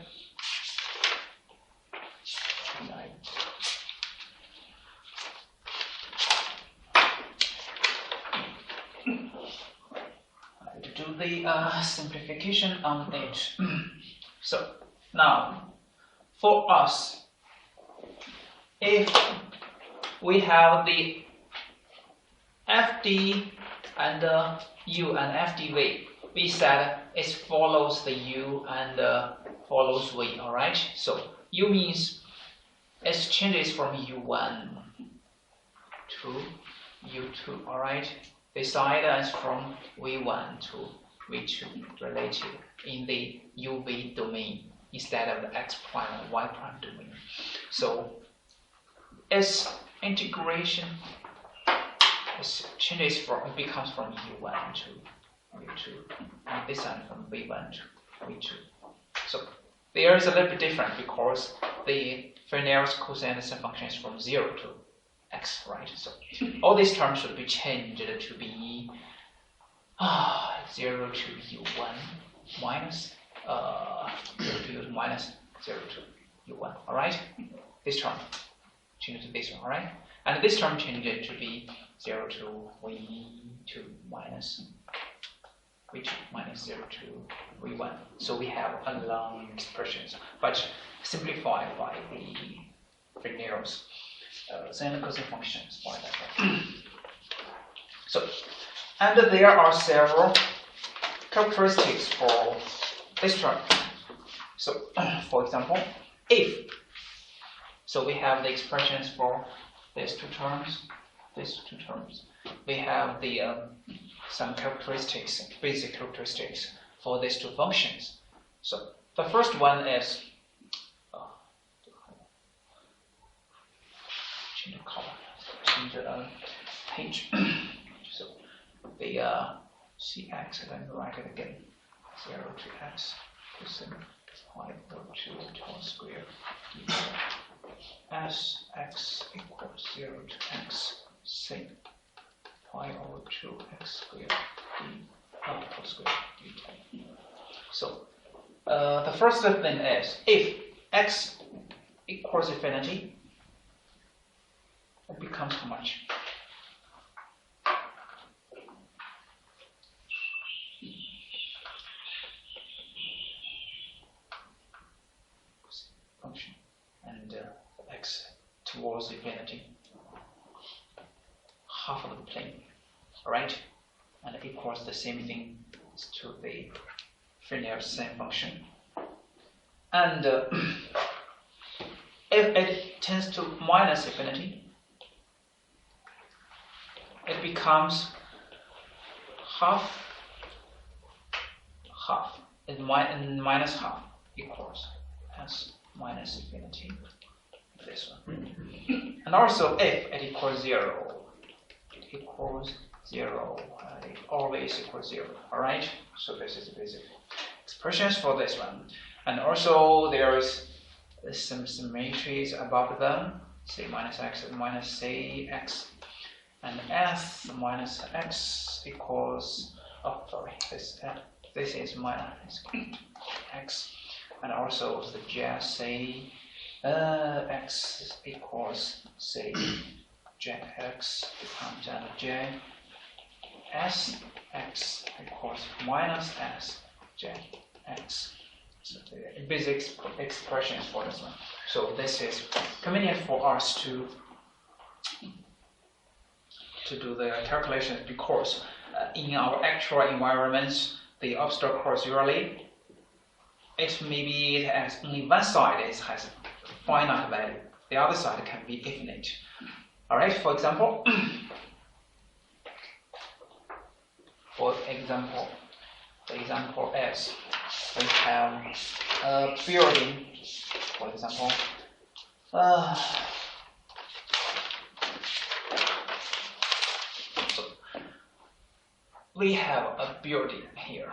S1: to do the simplification on it. So now, for us, if we have the FD and U and FDV, we said it follows the U and follows V, alright? So U means it changes from U1 to U2, alright? This side is from V1 to V2 related in the UV domain instead of the X prime and Y prime domain. So its integration changes from, it becomes from U1 to U2, and this side from V1 to V2. So there is a little bit different because the Fresnel's cosine function is from 0 to x, right? So all these terms should be changed to be 0 to U1 minus 0 to U2 minus 0 to U1, alright? This term change to this one, alright? And this term change it to be 0 to V2 minus V2 minus 0 to V1. So we have a long expressions, but simplified by the Fresnel's sine cosine functions by that. So, and there are several characteristics for this term. So, for example, if, so we have the expressions for these two terms, we have the some characteristics, basic characteristics for these two functions. So the first one is change the color, change the page. So the Cx, let me write it again, 0 to x cosine pi over 2 tau squared as x equals 0 to x sin pi over 2x squared tau squared d. So the first thing is, if x equals infinity, it becomes how much? Function and x towards infinity, half of the plane, right? And it equals the same thing to the Fresnel's sine function. And if it tends to minus infinity, it becomes half, and minus half equals as minus infinity, this one. And also if it equals 0, it always equals 0, alright? So this is the basic expressions for this one. And also there is some symmetries above them, say minus x and minus say x, and s minus x equals, oh sorry, this is minus x, and also the just say x equals say j x becomes and j s x equals minus s j x. So the basic expressions for this one. So this is convenient for us to do the calculations, because in our actual environments, the obstacles usually it has only one side has finite value. The other side can be infinite. All right. For example, the example is we have a building. For example, so we have a building here.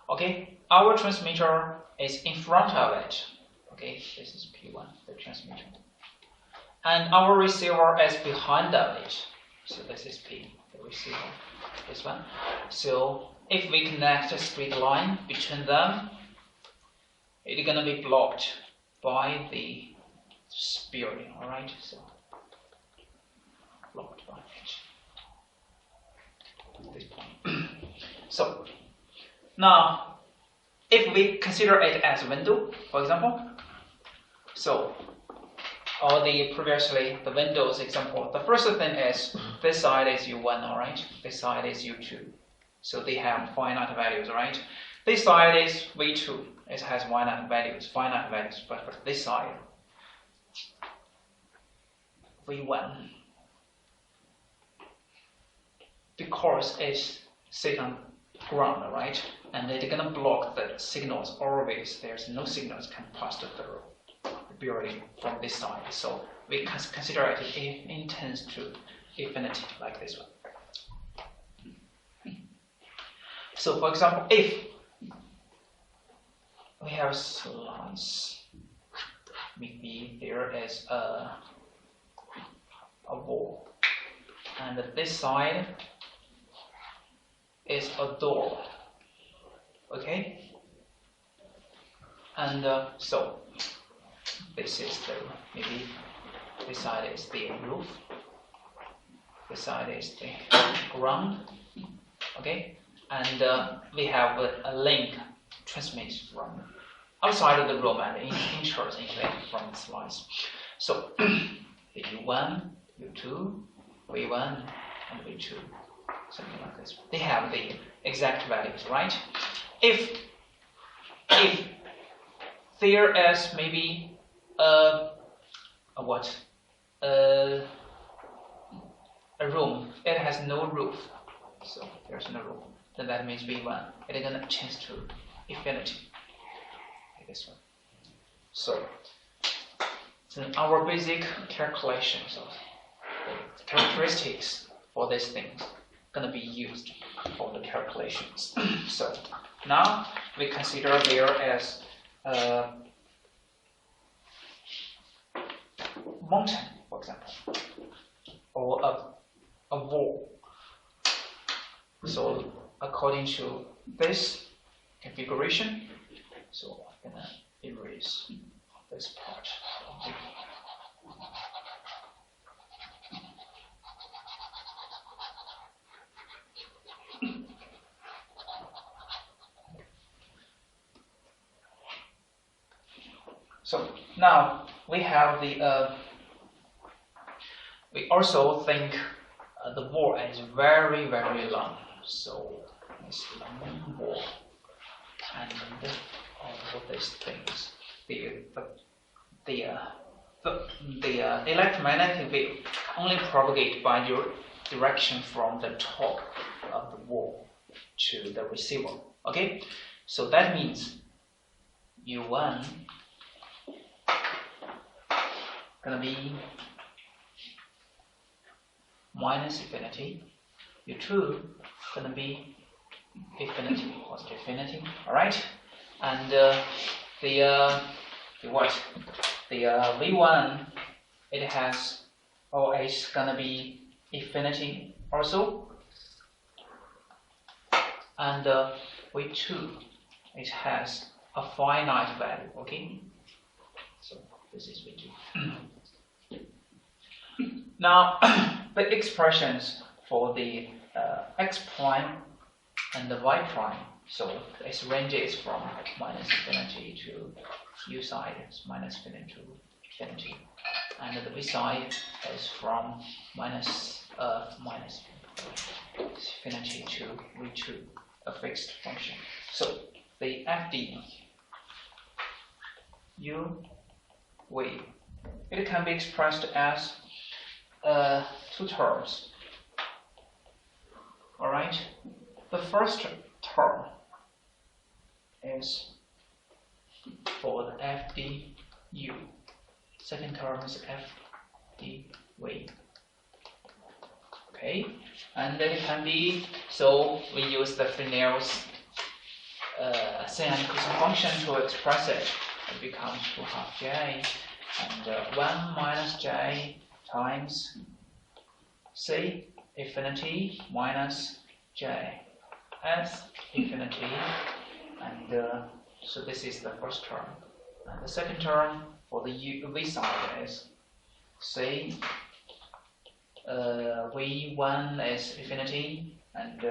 S1: Okay, our transmitter is in front of it. Okay, this is P1, the transmitter. And our receiver is behind of it. So this is P, the receiver, this one. So if we connect a straight line between them, it's gonna be blocked by the building, alright? So blocked by it. This point. So now if we consider it as a window, for example, so or the windows example, the first thing is this side is U1, alright? This side is U2. So they have finite values, right? This side is V2. It has finite values, but for this side, V1, because it's sits on ground, right? And it's gonna block the signals always. There's no signals can pass through the building from this side. So we can consider it intends to infinity like this one. So for example, if we have a slice, maybe there is a wall, and this side is a door, okay? And so this is maybe this side is the roof, this side is the ground, okay? And we have a link transmit from outside of the room and enters from the slice. So the U1, U2, V1, and V2, something like this. They have the exact values, right? If there is maybe a room, it has no roof, so there's no roof. Then that means V1, it is gonna change to infinity, like this one. So our basic calculations of the characteristics for these things gonna be used for the calculations. So now we consider there as a mountain, for example, or a wall. So according to this configuration, so I'm gonna erase this part. So now we have the. We also think the wall is very, very long. So it's long wall, and all of these things, the electromagnetic wave only propagate by your direction from the top of the wall to the receiver. Okay, so that means U1 gonna be minus infinity, U2 gonna be infinity, positive infinity. All right, and the V1 it has, or it's gonna be infinity also, and V2 it has a finite value. Okay, so this is V2. Now the expressions for the x prime and the y prime So its range is from minus infinity to u side is minus infinity to infinity, and the v side is from minus infinity to v2, a fixed function. So the fd u v, it can be expressed as two terms. All right, the first term is for the fdu. Second term is fdy. Okay, and then it can be, so we use the Fresnel's sine and cosine function to express it. It becomes 2/2 j and 1 minus j times c infinity minus j s infinity, and so this is the first term. And the second term for the v side is c v1 is infinity and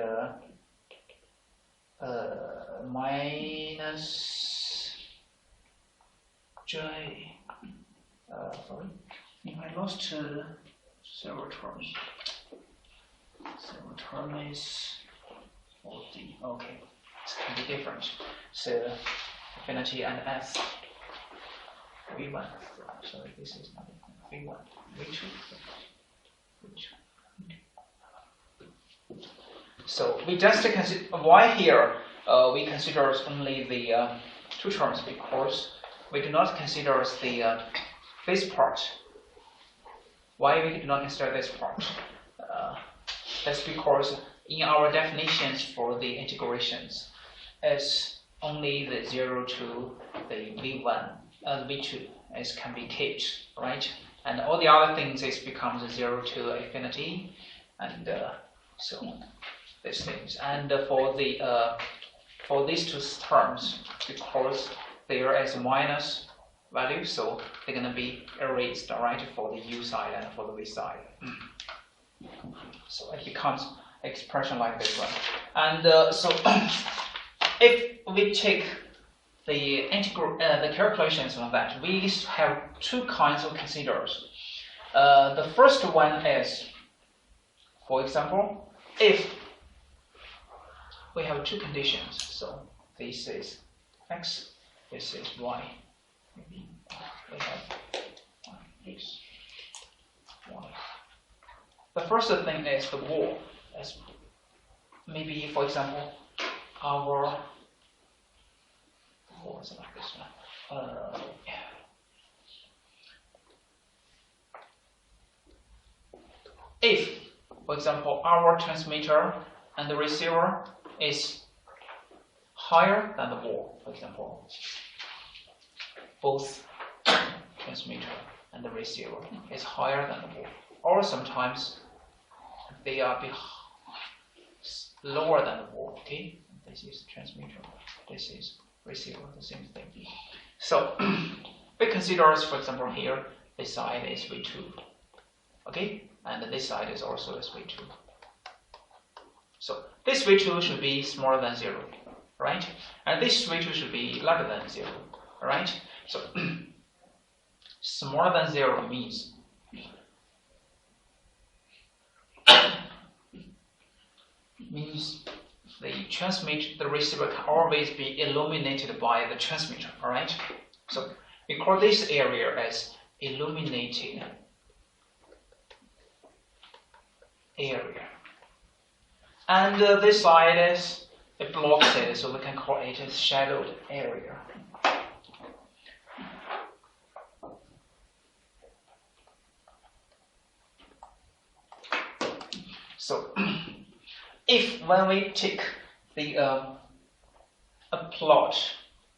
S1: minus j. Sorry, I lost several terms. Several term is 40. Okay, it can be different. So infinity and s v1. Sorry, this is not v1. v2. So we just consider why here we consider only the two terms, because we do not consider the this part. Why we do not consider this part? That's because in our definitions for the integrations, it's only the 0 to the v1, v2 is can be kept, right? And all the other things is becomes 0 to infinity, and so these things. And for these two terms, because there is minus value, so they're gonna be erased, right, for the u side and for the v side. So it becomes expression like this one. And so if we take the integral, the calculations on that, we have two kinds of considers. The first one is, for example, if we have two conditions, so this is x, this is y. Maybe we have x, y. The first thing is the wall. As maybe, for example, our wall is like this one. If, for example, our transmitter and the receiver is higher than the wall, for example, both transmitter and the receiver is higher than the wall, or sometimes they are lower than the wall. Okay, this is transmitter, this is receiver, the same thing. So we consider, for example, here this side is v2, okay, and this side is also v2. So this v2 should be smaller than 0, right? And this v2 should be larger than 0, right? So smaller than 0 means the receiver can always be illuminated by the transmitter, all right? So we call this area as illuminated area. And this side is, it blocks it, so we can call it a shadowed area. So if when we take the a plot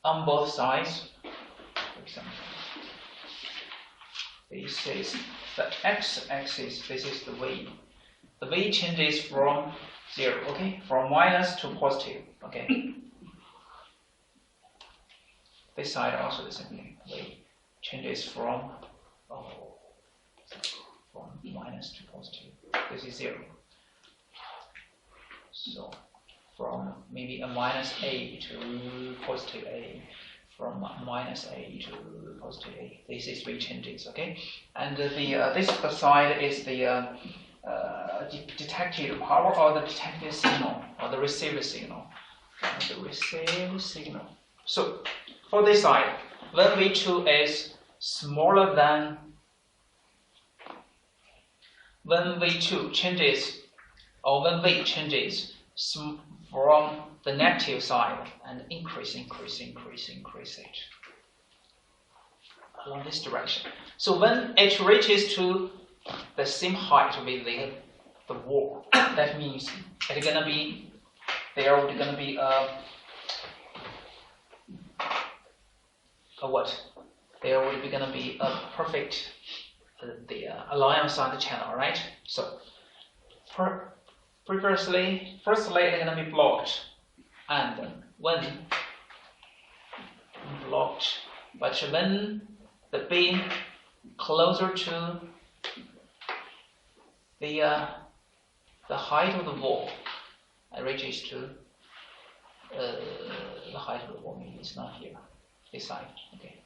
S1: on both sides, for example, this is the x-axis, this is the v. The v changes from 0, okay, from minus to positive, okay. This side also the same thing. V changes from minus to positive. This is 0. So from maybe a minus A to positive A, from minus A to positive A. This is three changes, okay? And this side is the detected power or the detected signal or the received signal. The received signal. So for this side, when V2 is smaller than, when V2 changes, or when V changes from the negative side and increase it along this direction. So when it reaches to the same height with the wall, that means it's gonna be, there would gonna be a what? There would be gonna be a perfect alliance on the channel, right? So firstly it's gonna be blocked, and when blocked, but when the beam closer to the height of the wall, it reaches to the height of the wall. Maybe it's not here, this side. Okay.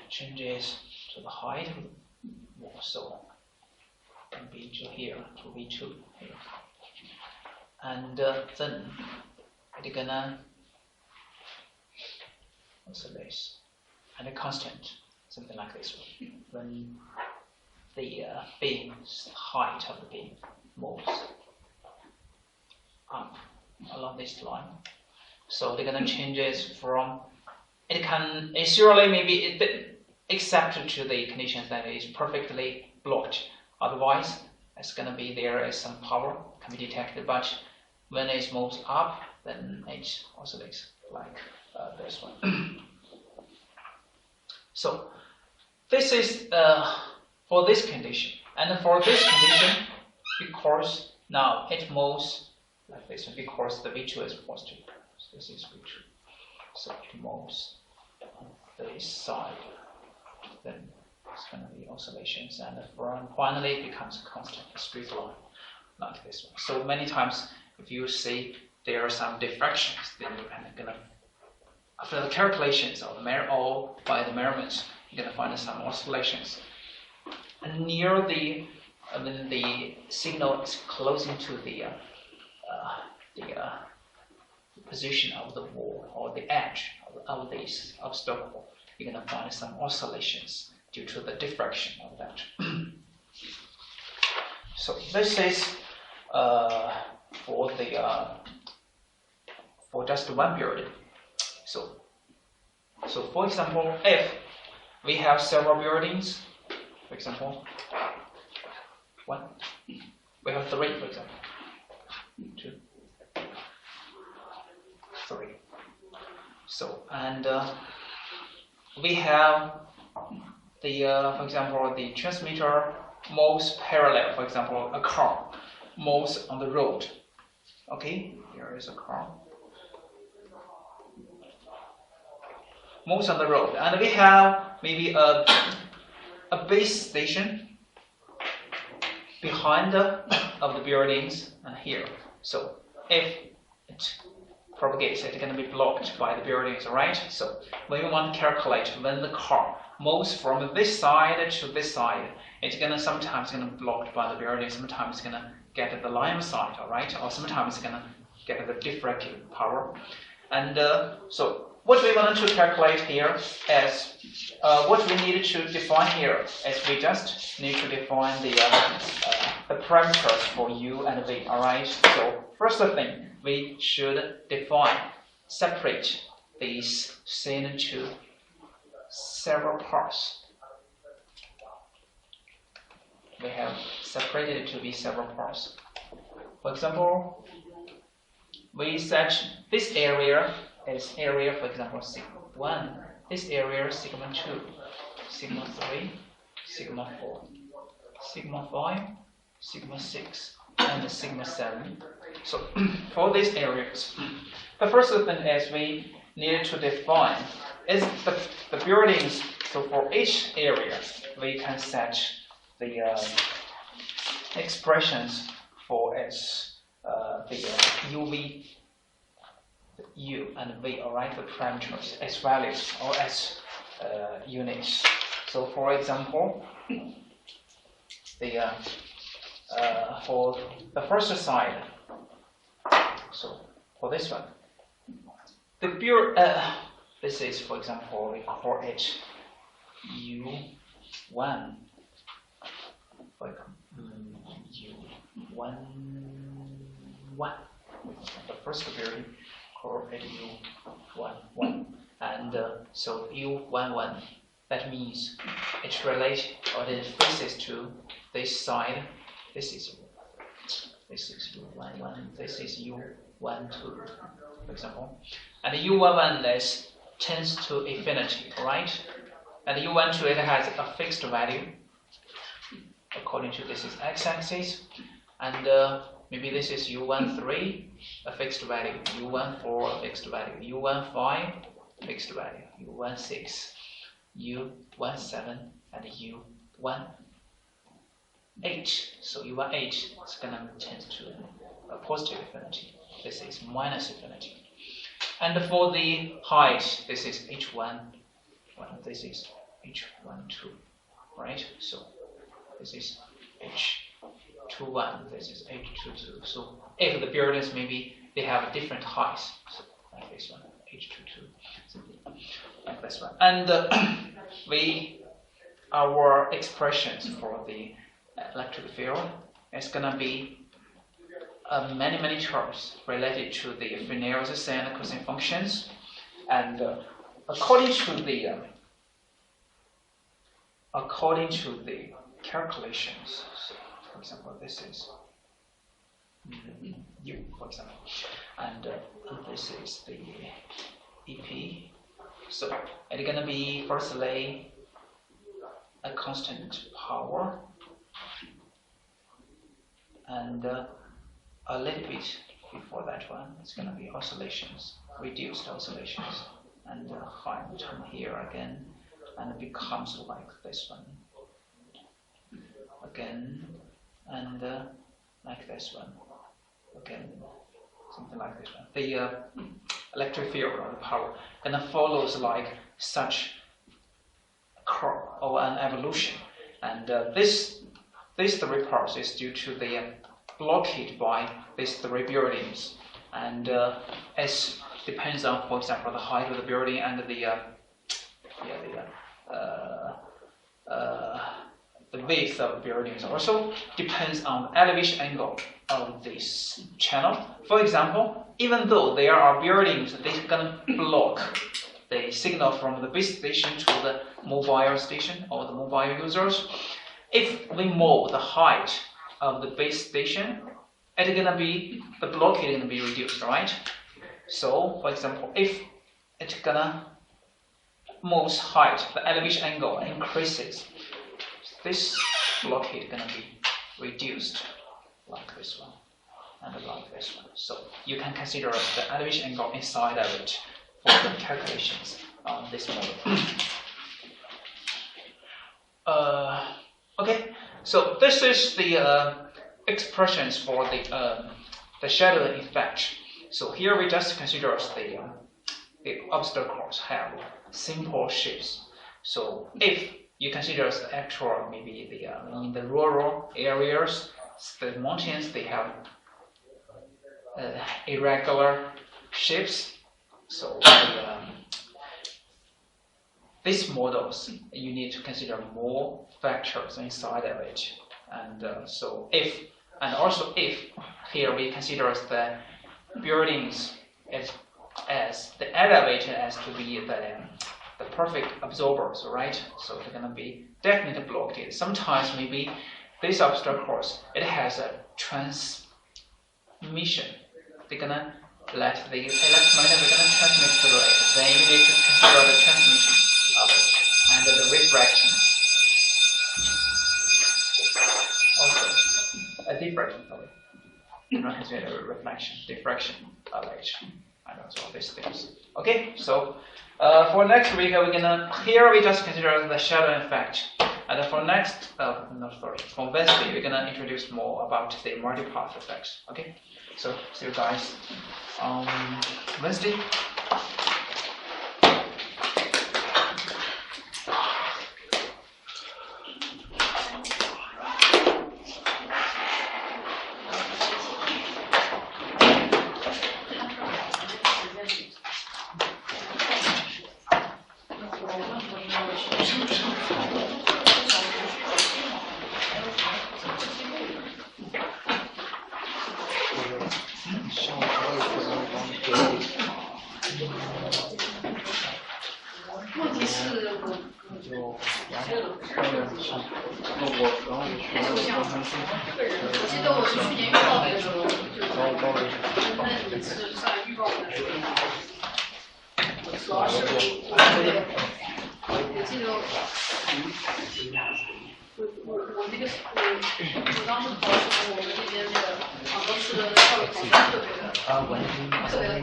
S1: Changes to the height of the wall, so from B to here to V2 here, and then it's gonna oscillate and a constant, something like this when the beam's height of the beam moves up along this line. So they're gonna change it from, it's surely maybe accepted to the conditions that it is perfectly blocked. Otherwise, it's gonna be there as some power can be detected, but when it moves up, then it oscillates like this one. So this is for this condition, and for this condition, because now it moves like this, because the V2 is positive. So this is V2, so it moves on this side. Then it's going to be oscillations, and finally it becomes a constant, a straight line, like this one. So many times, if you see there are some diffractions, then you're going to, after the calculations or by the measurements, you're going to find some oscillations. And near the, when the signal is closing to the position of the wall or the edge of this obstacle, you're going to find some oscillations due to the diffraction of that. So this is for just one building. So for example, if we have several buildings, for example, one, we have three, for example, 2, 3. So and we have the, for example, the transmitter moves parallel. For example, a car moves on the road. Okay, here is a car. Moves on the road, and we have maybe a base station behind of the buildings here. So if it propagates, it's going to be blocked by the buildings, right? So when we want to calculate when the car moves from this side to this side, it's going to sometimes going to be blocked by the building, sometimes it's going to get the line of sight, all right? Or sometimes it's going to get the diffractive power. And so what we want to calculate here is what we need to define here is we just need to define the parameters for U and V, all right? So first thing, we should separate these scene into several parts. We have separated it to be several parts. For example, we set this area is area, for example, sigma 1. This area is sigma 2, sigma 3, sigma 4, sigma 5, sigma 6, and sigma 7. So for these areas, the first thing is we need to define It's the buildings. So for each area, we can set the expressions for its the UV, U and V, alright, the parameters as values or as units. So for example, the for the first side, so for this one, the this is, for example, we call it U1. U1. The first building called it U11, and so U11. That means it relates or it faces to this side. This is U11. This is U12, for example, and U11 is tends to infinity, right? And U12 it has a fixed value according to this is x-axis, and maybe this is U13, a fixed value, U14, a fixed value, U15, fixed value, U16, U17, and U18. So U18 is going to tend to a positive infinity. This is minus infinity. And for the height, this is H1, this is H12, right? So this is H21, this is H22. So if the buildings maybe they have different heights, so like this one, H22, like this one. And our expressions for the electric field is gonna be many terms related to the Fresnel's sine and cosine functions, and according to the calculations. So, for example, this is U, for example, and this is the EP. So it's gonna be firstly a constant power, and a little bit before that one, it's gonna be oscillations, reduced oscillations, and height turn here again, and it becomes like this one. Again, and like this one, again, something like this one. The electric field or the power and it follows like such curve or an evolution, and this three parts is due to the blockade by these three buildings, and it depends on, for example, the height of the building and the width of the buildings. Also depends on the elevation angle of this channel. For example, even though there are buildings, they're gonna block the signal from the base station to the mobile station or the mobile users. If we move the height of the base station, it's gonna be the blockade is gonna be reduced, right? So, for example, if it's gonna move height, the elevation angle increases. This blockade is gonna be reduced like this one and like this one. So you can consider the elevation angle inside of it for the calculations on this model. Okay, so this is the expressions for the shadowing effect. So here we just consider the obstacles have simple shapes. So if you consider the actual, maybe in the rural areas, the mountains, they have irregular shapes. So these models, you need to consider more factors inside of it. And so if here we consider the buildings as the elevator as to be the perfect absorbers, right? So they're gonna be definitely blocked. Sometimes maybe this obstacles, it has a transmission. They're gonna let the electromagnetic, they're gonna transmit through it. Then you need to consider the transmission of it and the refraction. Also, a diffraction of it. You don't consider reflection, diffraction of it. and also these things. Okay, so for next week we're gonna we just consider the shadow effect, and for next for Wednesday we're gonna introduce more about the multipath effects. Okay, so see you guys on Wednesday.
S2: When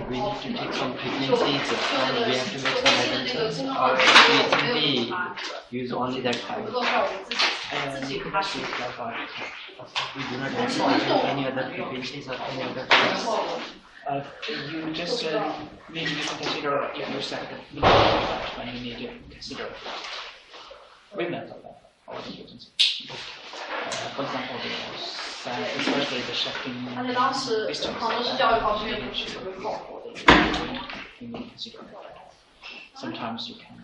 S2: we need to take some frequencies, we have to make some assumptions, or we simply use only that time. And we do not have any other frequencies or any other times.
S1: You just need to consider if you set the effect when you need to consider wavelength of that or the frequency. For example, especially the shifting distance. You need to consider that. Sometimes you can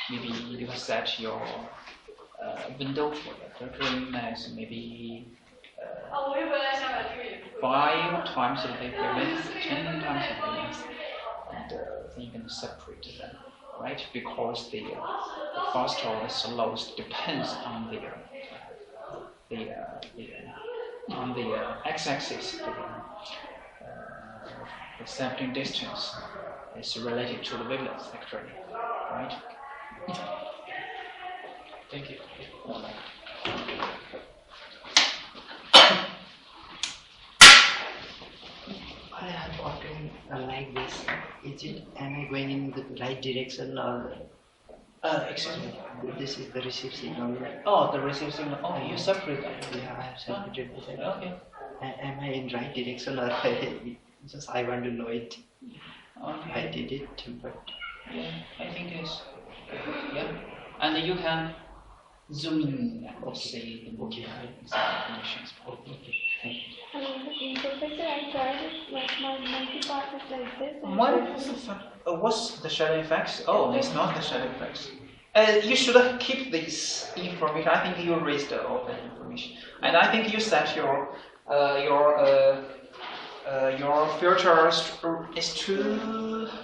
S1: maybe you set your window for the filtering as maybe 5 times the wavelength, 10 times the wavelength, and then you can separate them, right? Because the fast or the slowest depends on the x-axis. The sampling distance is related to the wavelength, actually, right? Thank you.
S2: I have often like this. Am I going in the right direction or?
S1: Excuse me.
S2: This is the receive signal.
S1: Oh, the receive signal. Oh, you separate that.
S2: Yeah, I have separated this.
S1: Okay.
S2: Am I in right direction or just I want to know it?
S1: Okay.
S2: I did it, but
S1: yeah, I think it's yeah. And you can zoom in and see the informations.
S2: Okay.
S3: Professor, I tried it, but my multipath is like this.
S1: What's the shadow effects? Oh, it's not the shadow effects. You should keep this information. I think you raised all the information, and I think you set your filter is too